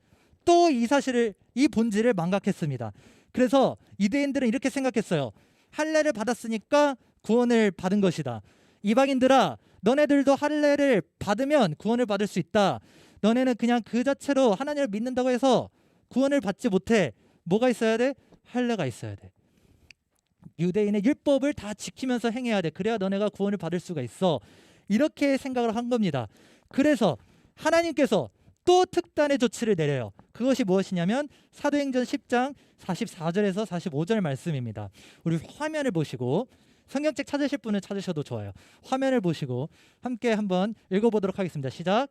[SPEAKER 4] 또 이 본질을 망각했습니다. 그래서 유대인들은 이렇게 생각했어요. 할례를 받았으니까 구원을 받은 것이다. 이방인들아, 너네들도 할례를 받으면 구원을 받을 수 있다. 너네는 그냥 그 자체로 하나님을 믿는다고 해서 구원을 받지 못해. 뭐가 있어야 돼? 할례가 있어야 돼. 유대인의 율법을 다 지키면서 행해야 돼. 그래야 너네가 구원을 받을 수가 있어. 이렇게 생각을 한 겁니다. 그래서 하나님께서 또 특단의 조치를 내려요. 그것이 무엇이냐면 사도행전 10장 44절에서 45절 말씀입니다. 우리 화면을 보시고, 성경책 찾으실 분은 찾으셔도 좋아요. 화면을 보시고 함께 한번 읽어보도록 하겠습니다. 시작.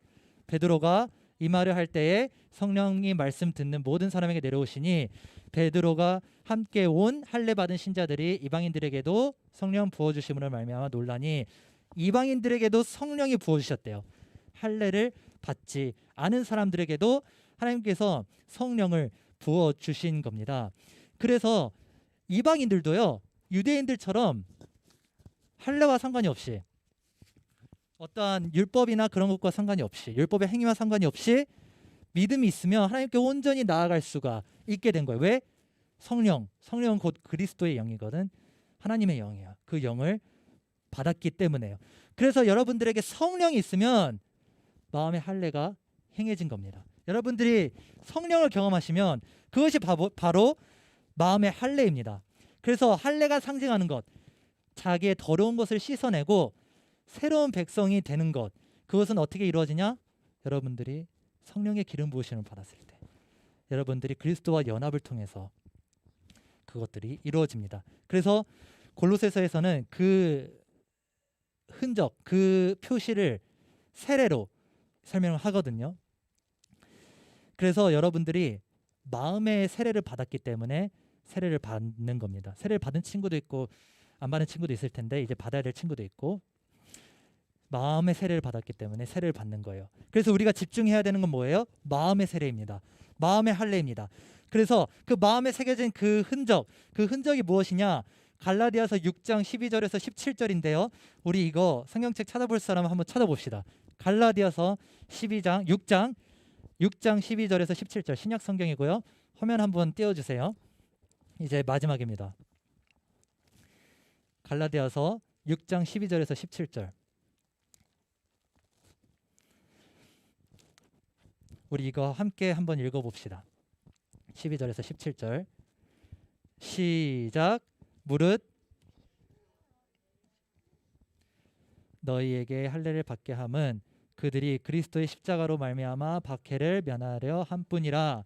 [SPEAKER 4] 베드로가 이 말을 할 때에 성령이 말씀 듣는 모든 사람에게 내려오시니 베드로가 함께 온 할례 받은 신자들이 이방인들에게도 성령 부어주심으로 말미암아 놀라니, 이방인들에게도 성령이 부어주셨대요. 할례를 받지 않은 사람들에게도 하나님께서 성령을 부어주신 겁니다. 그래서 이방인들도요, 유대인들처럼 할례와 상관이 없이, 어떠한 율법이나 그런 것과 상관이 없이, 율법의 행위와 상관이 없이 믿음이 있으면 하나님께 온전히 나아갈 수가 있게 된 거예요. 왜? 성령은 곧 그리스도의 영이거든. 하나님의 영이야. 그 영을 받았기 때문에요. 그래서 여러분들에게 성령이 있으면 마음의 할례가 행해진 겁니다. 여러분들이 성령을 경험하시면 그것이 바로 마음의 할례입니다. 그래서 할례가 상징하는 것, 자기의 더러운 것을 씻어내고 새로운 백성이 되는 것, 그것은 어떻게 이루어지냐? 여러분들이 성령의 기름 부으심을 받았을 때, 여러분들이 그리스도와 연합을 통해서 그것들이 이루어집니다. 그래서 골로새서에서는 그 흔적, 그 표시를 세례로 설명을 하거든요. 그래서 여러분들이 마음의 세례를 받았기 때문에 세례를 받는 겁니다. 세례를 받은 친구도 있고 안 받은 친구도 있을 텐데, 이제 받아야 될 친구도 있고, 마음의 세례를 받았기 때문에 세례를 받는 거예요. 그래서 우리가 집중해야 되는 건 뭐예요? 마음의 세례입니다. 마음의 할례입니다. 그래서 그 마음에 새겨진 그 흔적이 무엇이냐? 갈라디아서 6장 12절에서 17절인데요. 우리 이거 성경책 찾아볼 사람 한번 찾아봅시다. 갈라디아서 6장 12절에서 17절 신약 성경이고요. 화면 한번 띄워주세요. 이제 마지막입니다. 갈라디아서 6장 12절에서 17절. 우리 이거 함께 한번 읽어봅시다. 12절에서 17절 시작. 무릇 너희에게 할례를 받게 함은 그들이 그리스도의 십자가로 말미암아 박해를 면하려 함뿐이라.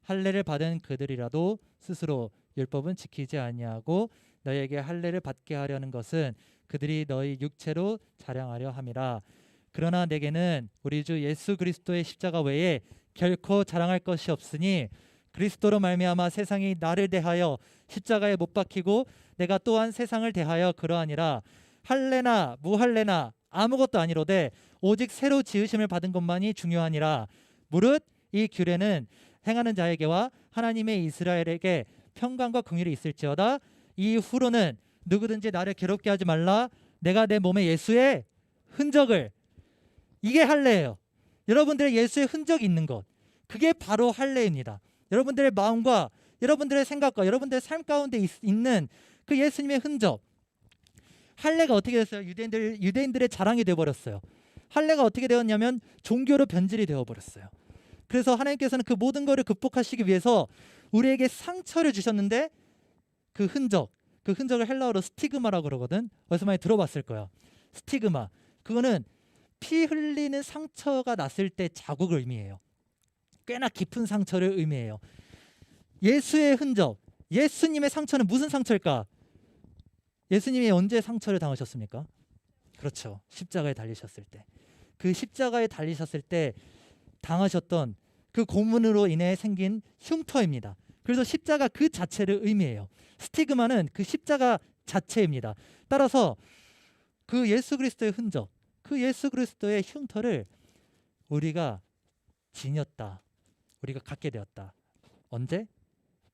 [SPEAKER 4] 할례를 받은 그들이라도 스스로 율법은 지키지 아니하고 너희에게 할례를 받게 하려는 것은 그들이 너희 육체로 자랑하려 함이라. 그러나 내게는 우리 주 예수 그리스도의 십자가 외에 결코 자랑할 것이 없으니 그리스도로 말미암아 세상이 나를 대하여 십자가에 못 박히고 내가 또한 세상을 대하여 그러하니라. 할례나 무할례나 아무것도 아니로되 오직 새로 지으심을 받은 것만이 중요하니라. 무릇 이 규례는 행하는 자에게와 하나님의 이스라엘에게 평강과 긍휼이 있을지어다. 이후로는 누구든지 나를 괴롭게 하지 말라. 내가 내 몸에 예수의 흔적을, 이게 할례예요. 여러분들의 예수의 흔적이 있는 것, 그게 바로 할례입니다. 여러분들의 마음과 여러분들의 생각과 여러분들의 삶 가운데 있는 그 예수님의 흔적. 할례가 어떻게 됐어요? 유대인들의 자랑이 되어버렸어요. 할례가 어떻게 되었냐면 종교로 변질이 되어버렸어요. 그래서 하나님께서는 그 모든 것을 극복하시기 위해서 우리에게 상처를 주셨는데 그 흔적을 헬라어로 스티그마라고 그러거든. 어디서 많이 들어봤을 거야. 스티그마. 그거는 피 흘리는 상처가 났을 때 자국을 의미해요. 꽤나 깊은 상처를 의미해요. 예수의 흔적, 예수님의 상처는 무슨 상처일까? 예수님이 언제 상처를 당하셨습니까? 그렇죠. 십자가에 달리셨을 때. 그 십자가에 달리셨을 때 당하셨던 그 고문으로 인해 생긴 흉터입니다. 그래서 십자가 그 자체를 의미해요. 스티그마는 그 십자가 자체입니다. 따라서 그 예수 그리스도의 흔적, 그 예수 그리스도의 흉터를 우리가 지녔다. 우리가 갖게 되었다. 언제?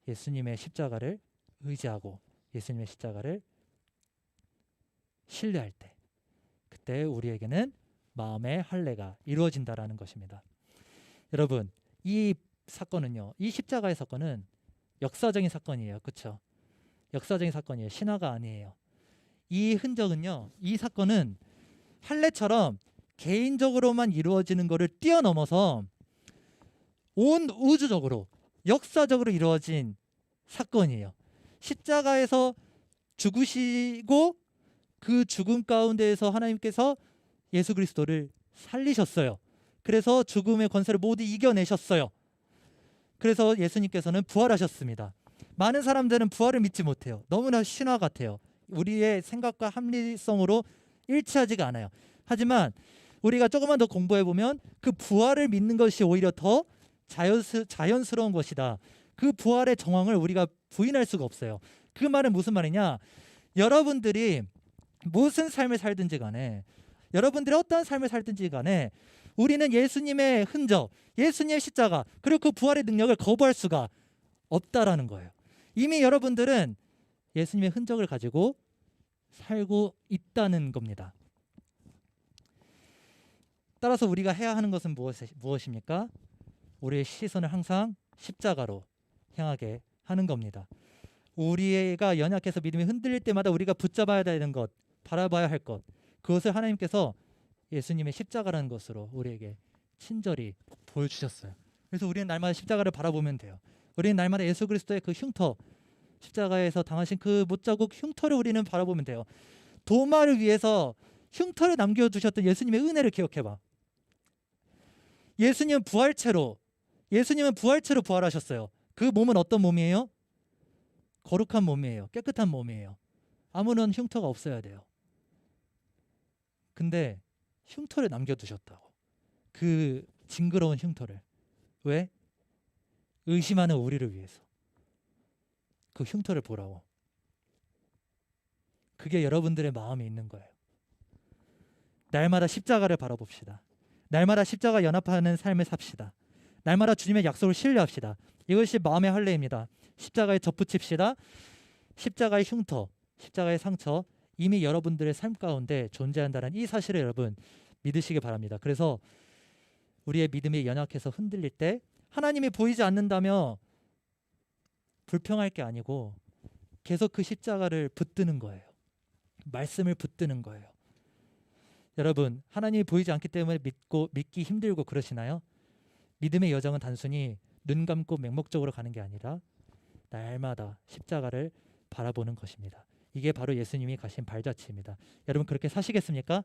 [SPEAKER 4] 예수님의 십자가를 의지하고 예수님의 십자가를 신뢰할 때, 그때 우리에게는 마음의 할례가 이루어진다라는 것입니다. 여러분, 이 사건은요, 이 십자가의 사건은 역사적인 사건이에요. 그렇죠? 역사적인 사건이에요. 신화가 아니에요. 이 흔적은요, 이 사건은 할례처럼 개인적으로만 이루어지는 것을 뛰어넘어서 온 우주적으로 역사적으로 이루어진 사건이에요. 십자가에서 죽으시고 그 죽음 가운데에서 하나님께서 예수 그리스도를 살리셨어요. 그래서 죽음의 권세를 모두 이겨내셨어요. 그래서 예수님께서는 부활하셨습니다. 많은 사람들은 부활을 믿지 못해요. 너무나 신화 같아요. 우리의 생각과 합리성으로 일치하지가 않아요. 하지만 우리가 조금만 더 공부해보면 그 부활을 믿는 것이 오히려 더 자연스러운 것이다. 그 부활의 정황을 우리가 부인할 수가 없어요. 그 말은 무슨 말이냐? 여러분들이 무슨 삶을 살든지 간에, 여러분들이 어떠한 삶을 살든지 간에 우리는 예수님의 흔적, 예수님의 십자가, 그리고 그 부활의 능력을 거부할 수가 없다라는 거예요. 이미 여러분들은 예수님의 흔적을 가지고 살고 있다는 겁니다. 따라서 우리가 해야 하는 것은 무엇입니까? 우리의 시선을 항상 십자가로 향하게 하는 겁니다. 우리가 연약해서 믿음이 흔들릴 때마다 우리가 붙잡아야 되는 것, 바라봐야 할 것, 그것을 하나님께서 예수님의 십자가라는 것으로 우리에게 친절히 보여주셨어요. 그래서 우리는 날마다 십자가를 바라보면 돼요. 우리는 날마다 예수 그리스도의 그 흉터, 십자가에서 당하신 그 못자국 흉터를 우리는 바라보면 돼요. 도마를 위해서 흉터를 남겨두셨던 예수님의 은혜를 기억해봐. 예수님은 부활체로 부활하셨어요. 그 몸은 어떤 몸이에요? 거룩한 몸이에요. 깨끗한 몸이에요. 아무런 흉터가 없어야 돼요. 근데 흉터를 남겨두셨다고. 그 징그러운 흉터를. 왜? 의심하는 우리를 위해서. 그 흉터를 보라고. 그게 여러분들의 마음이 있는 거예요. 날마다 십자가를 바라봅시다. 날마다 십자가 연합하는 삶을 삽시다. 날마다 주님의 약속을 신뢰합시다. 이것이 마음의 할례입니다. 십자가에 접붙입시다. 십자가의 흉터, 십자가의 상처, 이미 여러분들의 삶 가운데 존재한다는 이 사실을 여러분 믿으시기 바랍니다. 그래서 우리의 믿음이 연약해서 흔들릴 때 하나님이 보이지 않는다며 불평할 게 아니고 계속 그 십자가를 붙드는 거예요. 말씀을 붙드는 거예요. 여러분, 하나님이 보이지 않기 때문에 믿기 힘들고 그러시나요? 믿음의 여정은 단순히 눈 감고 맹목적으로 가는 게 아니라 날마다 십자가를 바라보는 것입니다. 이게 바로 예수님이 가신 발자취입니다. 여러분 그렇게 사시겠습니까?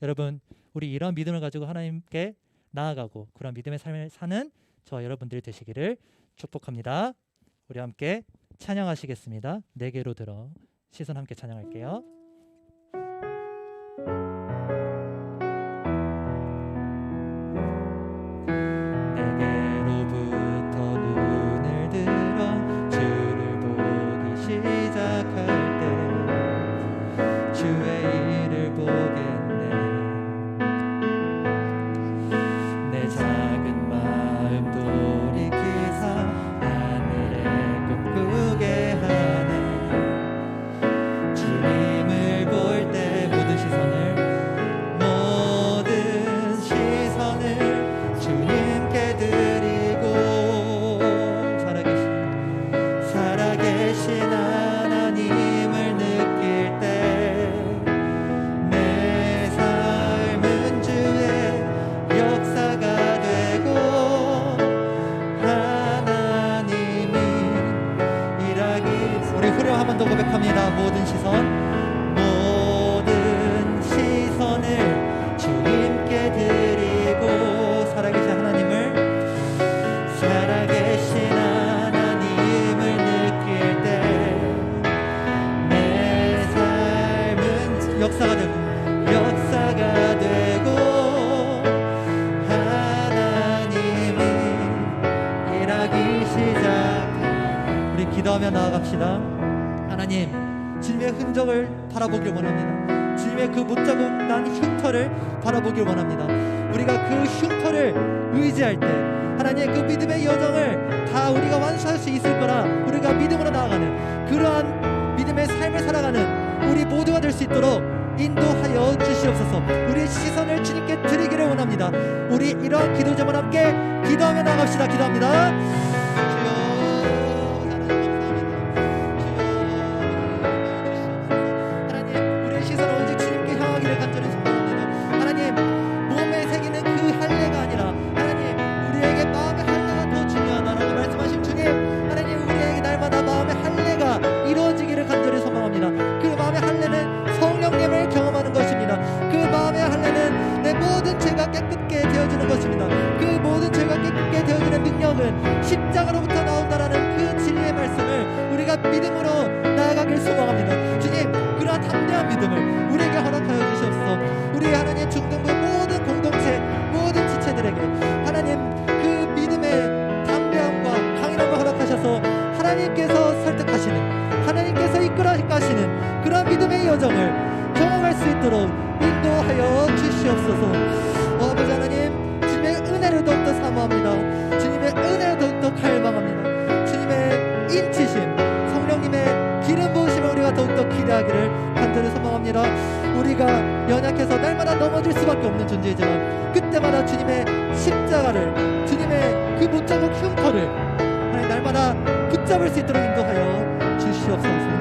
[SPEAKER 4] 여러분 우리 이런 믿음을 가지고 하나님께 나아가고 그런 믿음의 삶을 사는 저와 여러분들이 되시기를 축복합니다. 우리 함께 찬양하시겠습니다. 내게로 들어 시선 함께 찬양할게요.
[SPEAKER 1] 주님을 역사가 되고 하나님이 일하기 시작. 우리 기도하며 나아갑시다. 하나님, 주님의 흔적을 바라보길 원합니다. 주님의 그 못자국 난 흉터를 바라보길 원합니다. 우리가 그 흉터를 의지할 때 하나님의 그 믿음의 여정을 다 우리가 완수할 수 있을 거라 우리가 믿음으로 나아가는 그러한 믿음의 삶을 살아가는 우리 모두가 될 수 있도록 인도하여 주시옵소서. 우리의 시선을 주님께 드리기를 원합니다. 우리 이러한 기도 제목 함께 기도하며 나갑시다. 기도합니다. 십자가로부터 나온다라는 그 진리의 말씀을 우리가 믿음으로 나아가길 소망합니다. 주님, 그러한 담대한 믿음을 우리에게 허락하여 주시옵소서. 우리 하나님 중등부 모든 공동체 모든 지체들에게 하나님 그 믿음의 담대함과 강인함을 허락하셔서 하나님께서 설득하시는 하나님께서 이끌어 가시는 그러한 믿음의 여정을 경험할 수 있도록 인도하여 주시옵소서. 아버지 하나님, 주님의 은혜를 더욱더 사모합니다. 주님의 은혜를 더욱더 갈망합니다. 주님의 인치심, 성령님의 기름 부으심을 우리가 더욱더 기대하기를 간절히 소망합니다. 우리가 연약해서 날마다 넘어질 수밖에 없는 존재이지만 그때마다 주님의 십자가를, 주님의 그 못자국 흉터를 하나님 날마다 붙잡을 수 있도록 인도하여 주시옵소서.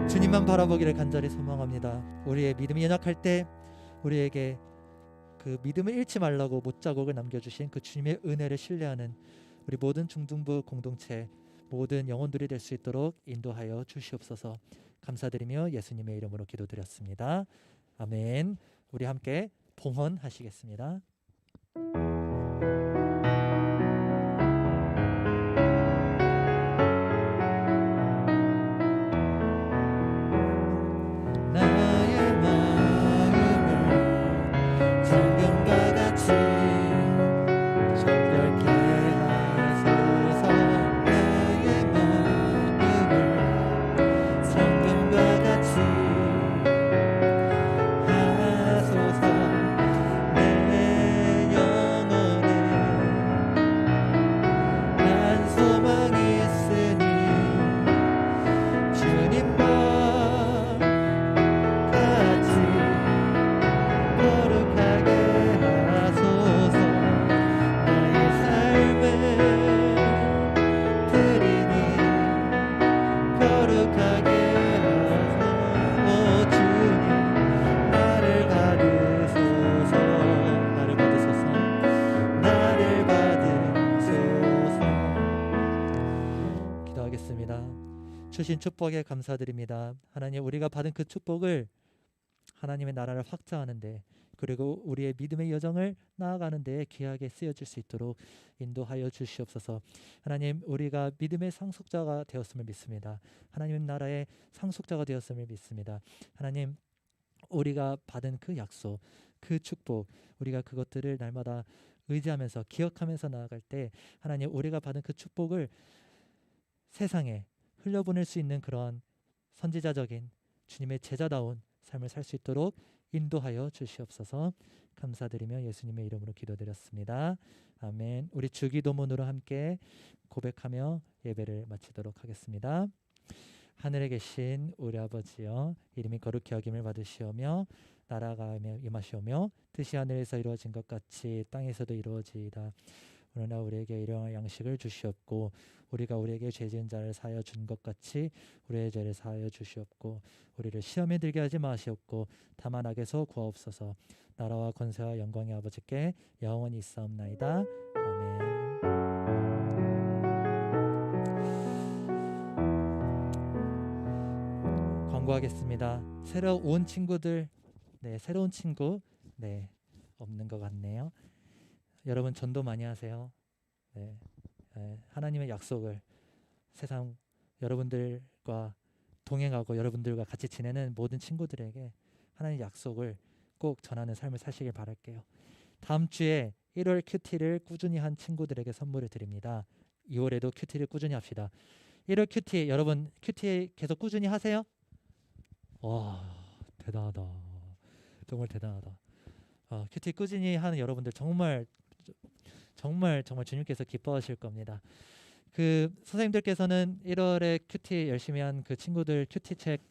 [SPEAKER 1] 주님만 바라보기를 간절히 소망합니다. 우리의 믿음이 연약할 때 우리에게 그 믿음을 잃지 말라고 못자국을 남겨주신 그 주님의 은혜를 신뢰하는 우리 모든 중등부 공동체 모든 영혼들이 될 수 있도록 인도하여 주시옵소서. 감사드리며 예수님의 이름으로 기도드렸습니다. 아멘. 우리 함께 봉헌하시겠습니다. 주신 축복에 감사드립니다. 하나님, 우리가 받은 그 축복을 하나님의 나라를 확장하는데 그리고 우리의 믿음의 여정을 나아가는 데에 귀하게 쓰여질 수 있도록 인도하여 주시옵소서. 하나님, 우리가 믿음의 상속자가 되었음을 믿습니다. 하나님 나라의 상속자가 되었음을 믿습니다. 하나님, 우리가 받은 그 약속, 그 축복, 우리가 그것들을 날마다 의지하면서 기억하면서 나아갈 때 하나님, 우리가 받은 그 축복을 세상에 흘려보낼 수 있는 그러한 선지자적인 주님의 제자다운 삶을 살 수 있도록 인도하여 주시옵소서. 감사드리며 예수님의 이름으로 기도드렸습니다. 아멘. 우리 주기도문으로 함께 고백하며 예배를 마치도록 하겠습니다. 하늘에 계신 우리 아버지여, 이름이 거룩히 여김을 받으시오며 나라가 임하시오며 뜻이 하늘에서 이루어진 것 같이 땅에서도 이루어지이다. 오늘날 우리에게 일용할 양식을 주시옵고 우리가 우리에게 죄 지은 자를 사하여 준 것 같이 우리의 죄를 사하여 주시옵고 우리를 시험에 들게 하지 마시옵고 다만 악에서 구하옵소서. 나라와 권세와 영광의 아버지께 영원히 있사옵나이다. 아멘. 광고하겠습니다. 새로 온 친구들, 새로운 친구 없는 것 같네요. 여러분 전도 많이 하세요. 하나님의 약속을 세상 여러분들과
[SPEAKER 4] 동행하고 여러분들과 같이 지내는 모든 친구들에게 하나님의 약속을 꼭 전하는 삶을 사시길 바랄게요. 다음 주에 1월 큐티를 꾸준히 한 친구들에게 선물을 드립니다. 2월에도 큐티를 꾸준히 합시다. 1월 큐티 여러분 큐티 계속 꾸준히 하세요? 와 대단하다. 정말 대단하다. 큐티 꾸준히 하는 여러분들 정말 주님께서 기뻐하실 겁니다. 그 선생님들께서는 1월에 큐티 열심히 한 그 친구들 큐티 책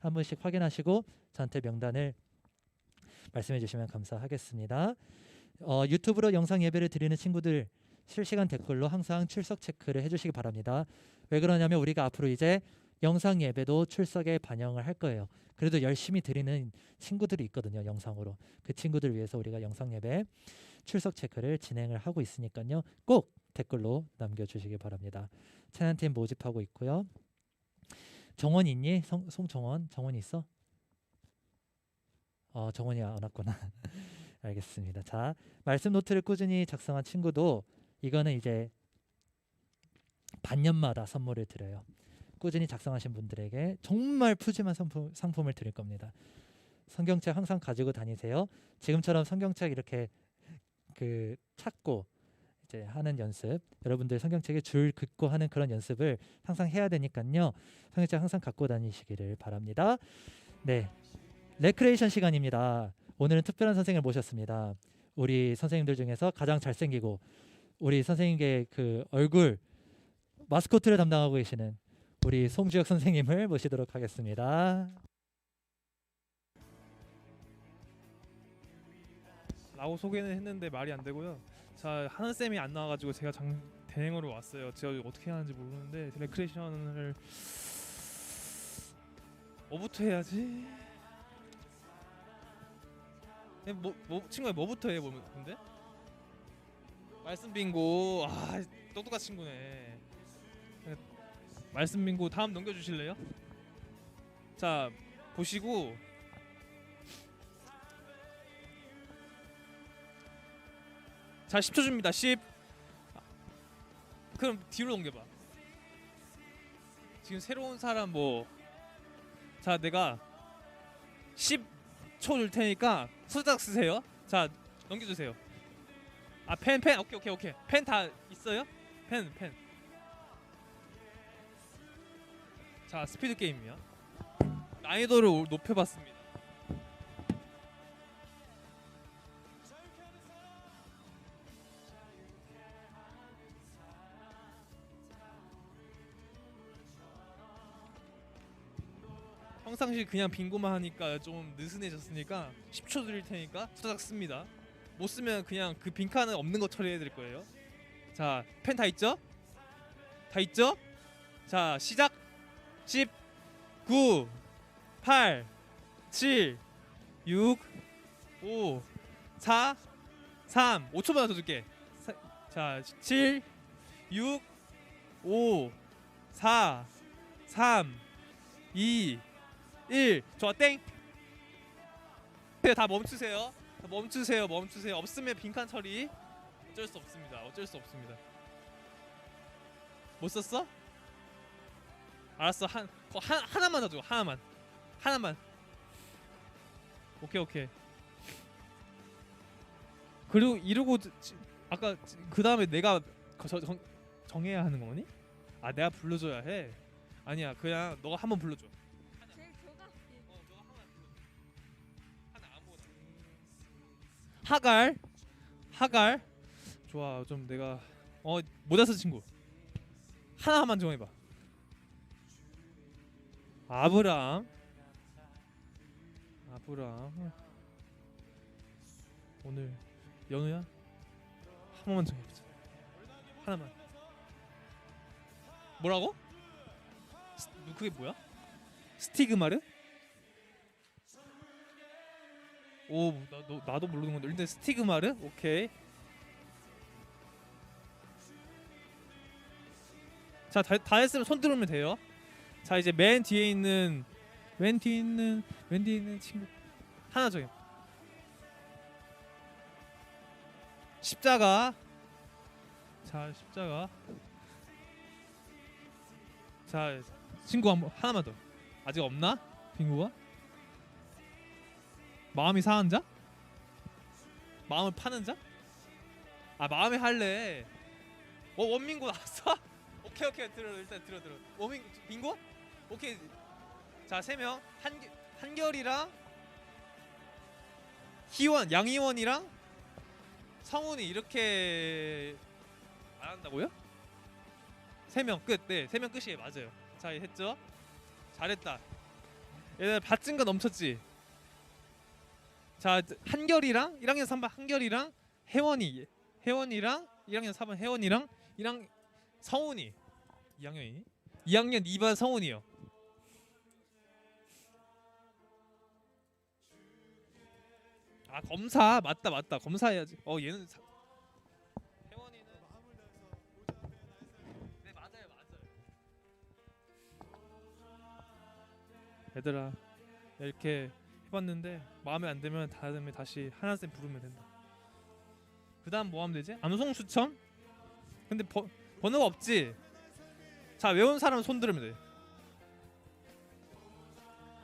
[SPEAKER 4] 한 번씩 확인하시고 저한테 명단을 말씀해 주시면 감사하겠습니다. 유튜브로 영상 예배를 드리는 친구들 실시간 댓글로 항상 출석 체크를 해주시기 바랍니다. 왜 그러냐면 우리가 앞으로 이제 영상 예배도 출석에 반영을 할 거예요. 그래도 열심히 드리는 친구들이 있거든요. 영상으로. 그 친구들 위해서 우리가 영상 예배 출석 체크를 진행을 하고 있으니까요. 꼭 댓글로 남겨주시기 바랍니다. 찬양팀 모집하고 있고요. 정원 있니? 송정원? 정원이 있어? 정원이 안 왔구나. 알겠습니다. 자, 말씀 노트를 꾸준히 작성한 친구도 이거는 이제 반년마다 선물을 드려요. 꾸준히 작성하신 분들에게 정말 푸짐한 상품을 드릴 겁니다. 성경책 항상 가지고 다니세요. 지금처럼 성경책 이렇게 그 찾고 이제 하는 연습, 여러분들 성경책에 줄 긋고 하는 그런 연습을 항상 해야 되니까요. 성경책 항상 갖고 다니시기를 바랍니다. 네, 레크레이션 시간입니다. 오늘은 특별한 선생님을 모셨습니다. 우리 선생님들 중에서 가장 잘생기고 우리 선생님의 그 얼굴 마스코트를 담당하고 계시는 우리 송주혁 선생님을 모시도록 하겠습니다.
[SPEAKER 5] 라고 소개는 했는데 말이 안 되고요. 자, 하는 쌤이 안 나와가지고 제가 대행으로 왔어요. 제가 어떻게 하는지 모르는데 레크레이션을 뭐부터 해야지? 친구야 뭐부터 해 보면 근데? 말씀 빙고. 똑똑한 친구네. 말씀 빙고 다음 넘겨주실래요? 자, 보시고 자 10초 줍니다. 10. 그럼 뒤로 넘겨봐. 지금 새로운 사람 자 내가 10초 줄 테니까 후다닥 쓰세요. 자 넘겨주세요. 펜. 오케이. 펜 다 있어요? 펜. 자 스피드 게임이야. 난이도를 높여봤습니다. 평상시 그냥 빙고만 하니까 좀 느슨해졌으니까 10초 드릴 테니까 후다닥 씁니다. 못 쓰면 그냥 그 빈칸은 없는 거 처리해 드릴 거예요. 자, 펜 다 있죠? 다 있죠? 자, 시작. 10, 9, 8, 7, 6, 5, 4, 3. 5초만 더 줄게. 자, 7, 6, 5, 4, 3, 2, 1. 좋아, 땡. 다 멈추세요. 멈추세요. 없으면 빈칸 처리. 어쩔 수 없습니다. 못 썼어? 알았어. 하나만 더 줘. 하나만. 오케이. 그리고 이러고 아까 그 다음에 내가 정해야 하는 거니? 내가 불러줘야 해. 아니야, 그냥 너가 한번 불러줘.
[SPEAKER 2] 제일 교가
[SPEAKER 5] 하나 아무거나. 하갈. 좋아. 좀 내가 모자 쓴 친구 하나만 정해봐. 아브람. 오늘 연우야 한 번만 정해보자. 하나만. 뭐라고? 그게 뭐야? 스티그마르? 나도 모르는 건데 일단 스티그마르? 오케이. 자, 다 했으면 손 들으면 돼요. 자, 이제 맨 뒤에 있는 친구 하나 정해. 십자가. 자, 십자가. 자, 친구 하나만 더. 아직 없나? 빙구가? 마음이 상한 자? 마음을 파는 자? 아 마음에 할래. 원민구 나왔어? 오케이 일단 들어. 원민 빙고? 오케이. 자 3명 한결이랑 희원 양희원이랑 성훈이 이렇게 안 한다고요? 3명 끝. 네 3명 끝이에요. 맞아요. 자 했죠? 잘했다. 얘들 밭증거 넘쳤지? 자 한결이랑 1학년 3반 한결이랑 혜원이랑 1학년 4반 혜원이랑 성훈이 2학년 2반 성훈이요. 아 검사 맞다 검사해야지. 얘는 혜원이는 네 맞아요. 얘들아 이렇게 해봤는데 마음에 안 들면 다음에 다시 하나쌤 부르면 된다. 그 다음 뭐 하면 되지? 암송 추첨? 근데 번호가 없지? 자 외운 사람 손 들으면 돼.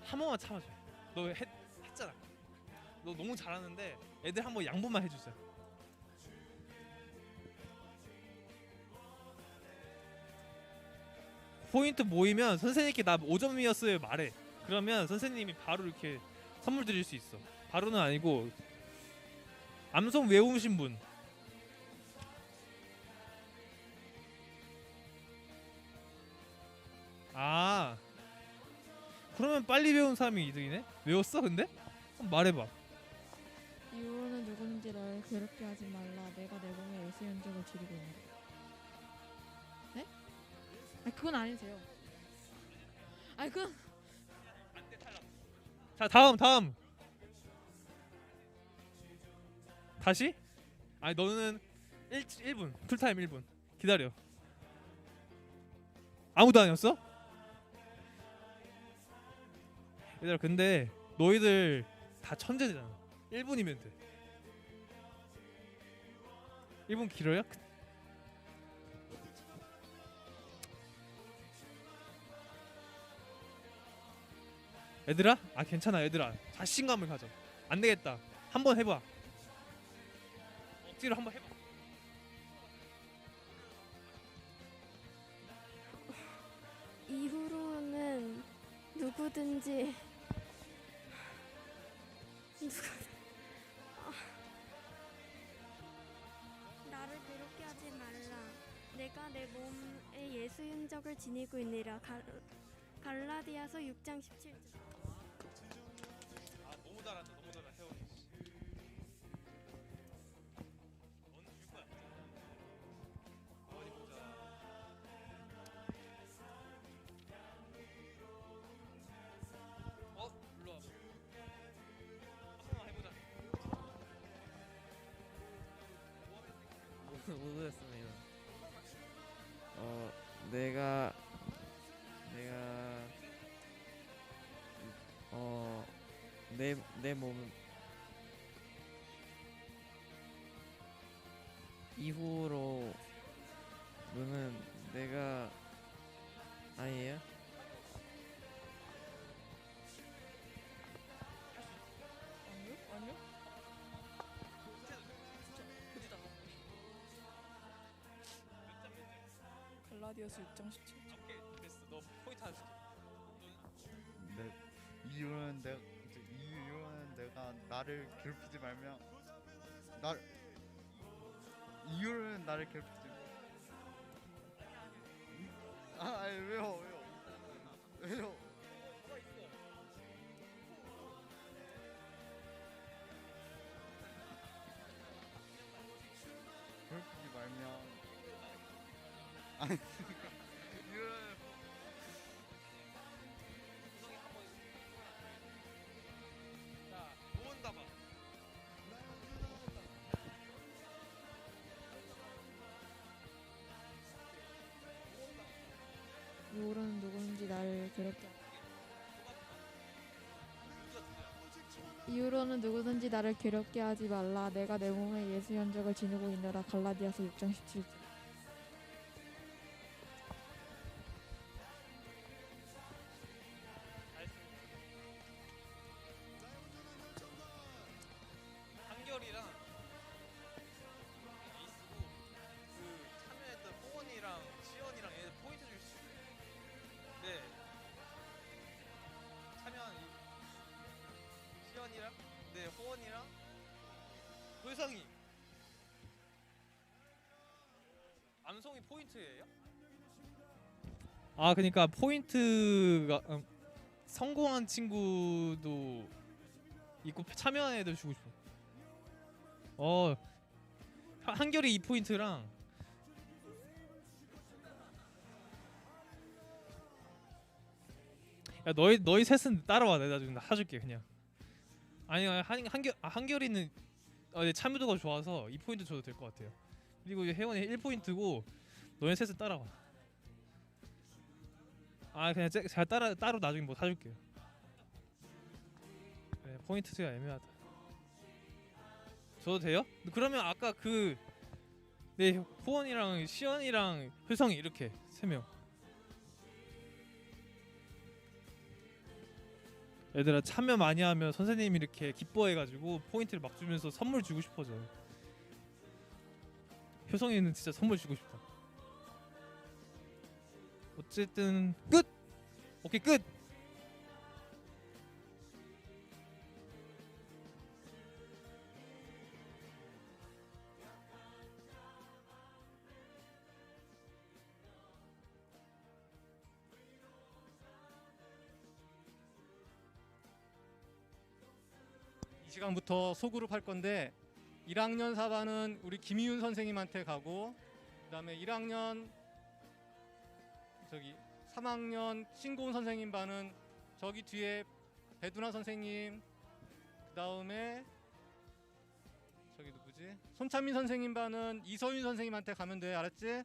[SPEAKER 5] 한 번만 참아줘. 너 했잖아. 너 너무 잘하는데 애들 한번 양보만 해주자. 포인트 모이면 선생님께 나 5점이었어요 말해. 그러면 선생님이 바로 이렇게 선물 드릴 수 있어. 바로는 아니고 암송 외우신 분. 아 그러면 빨리 배운 사람이 이득이네. 외웠어 근데? 그럼 말해봐.
[SPEAKER 2] 이유는 누구든지 나를 괴롭게 하지 말라. 내가 내 몸에 예수 연적을 지르고 있는 거. 네? 아 그건 아니세요. 아 그건
[SPEAKER 5] 자 다음 다시? 아니 너는 1분 쿨타임 1분 기다려. 아무도 아니었어? 얘들아 근데 너희들 다 천재잖아. 1분이면 돼. 1분 길어요? 얘들아? 아 괜찮아 얘들아. 자신감을 가져. 안 되겠다. 한번 해봐. 억지로 한번 해봐.
[SPEAKER 6] 이후로는 누구든지 나를 괴롭게 하지 말라. 내가 내 몸에 예수 흔적을 지니고 있느라. 갈라디아서 6장 17절.
[SPEAKER 5] 아 너무 잘한다. 혜원이. 너는 줄 거야. 어디 보자. 일로 와봐. 한번 해보자.
[SPEAKER 7] 못했습니다. 내가 내 몸 이후로는 내가 아니에요?
[SPEAKER 2] 아니요? 갈라디아서 6장 17절.
[SPEAKER 5] 오케이 됐어. 너 포인트 하나 줄게.
[SPEAKER 8] 이유는 내가 나를 괴롭히지 말며 이유는 나를 괴롭히지 아니 왜요 괴롭히지 말며 아니 이유는
[SPEAKER 5] 자, 모은다 봐.
[SPEAKER 2] 이유는 누구든지 나를 괴롭게 이유로는 누구든지 나를 괴롭게 하지 말라. 내가 내 몸에 예수 연적을 지니고 있느라. 갈라디아서 6장 17절.
[SPEAKER 5] 네, 호원이랑 효성이. 암송이 포인트예요? 아, 그러니까 포인트가 성공한 친구도 있고 참여한 애들 주고 싶어. 한결이 2포인트랑 야, 너희 셋은 따라와. 내가 나중에 사줄게 그냥. 아니 한결이는 참여도가 좋아서 2포인트 줘도 될 것 같아요. 그리고 혜원이 1포인트고 너희 셋은 따라와. 아, 그냥 제가 따로 나중에 뭐 사줄게요. 네, 포인트가 애매하다. 줘도 돼요? 그러면 아까 네, 호원이랑 시연이랑 효성이 이렇게 3명. 얘들아, 참여 많이 하면 선생님이 이렇게 기뻐해가지고 포인트를 막 주면서 선물 주고 싶어져요. 효성이는 진짜 선물 주고 싶다. 어쨌든 끝! 오케이, 끝!
[SPEAKER 9] 이 시간부터 소그룹 할 건데 1학년 4반은 우리 김희윤 선생님한테 가고, 그다음에 1학년 3학년 신고은 선생님 반은 저기 뒤에 배두나 선생님, 그다음에 저기 누구지? 손찬민 선생님 반은 이서윤 선생님한테 가면 돼. 알았지?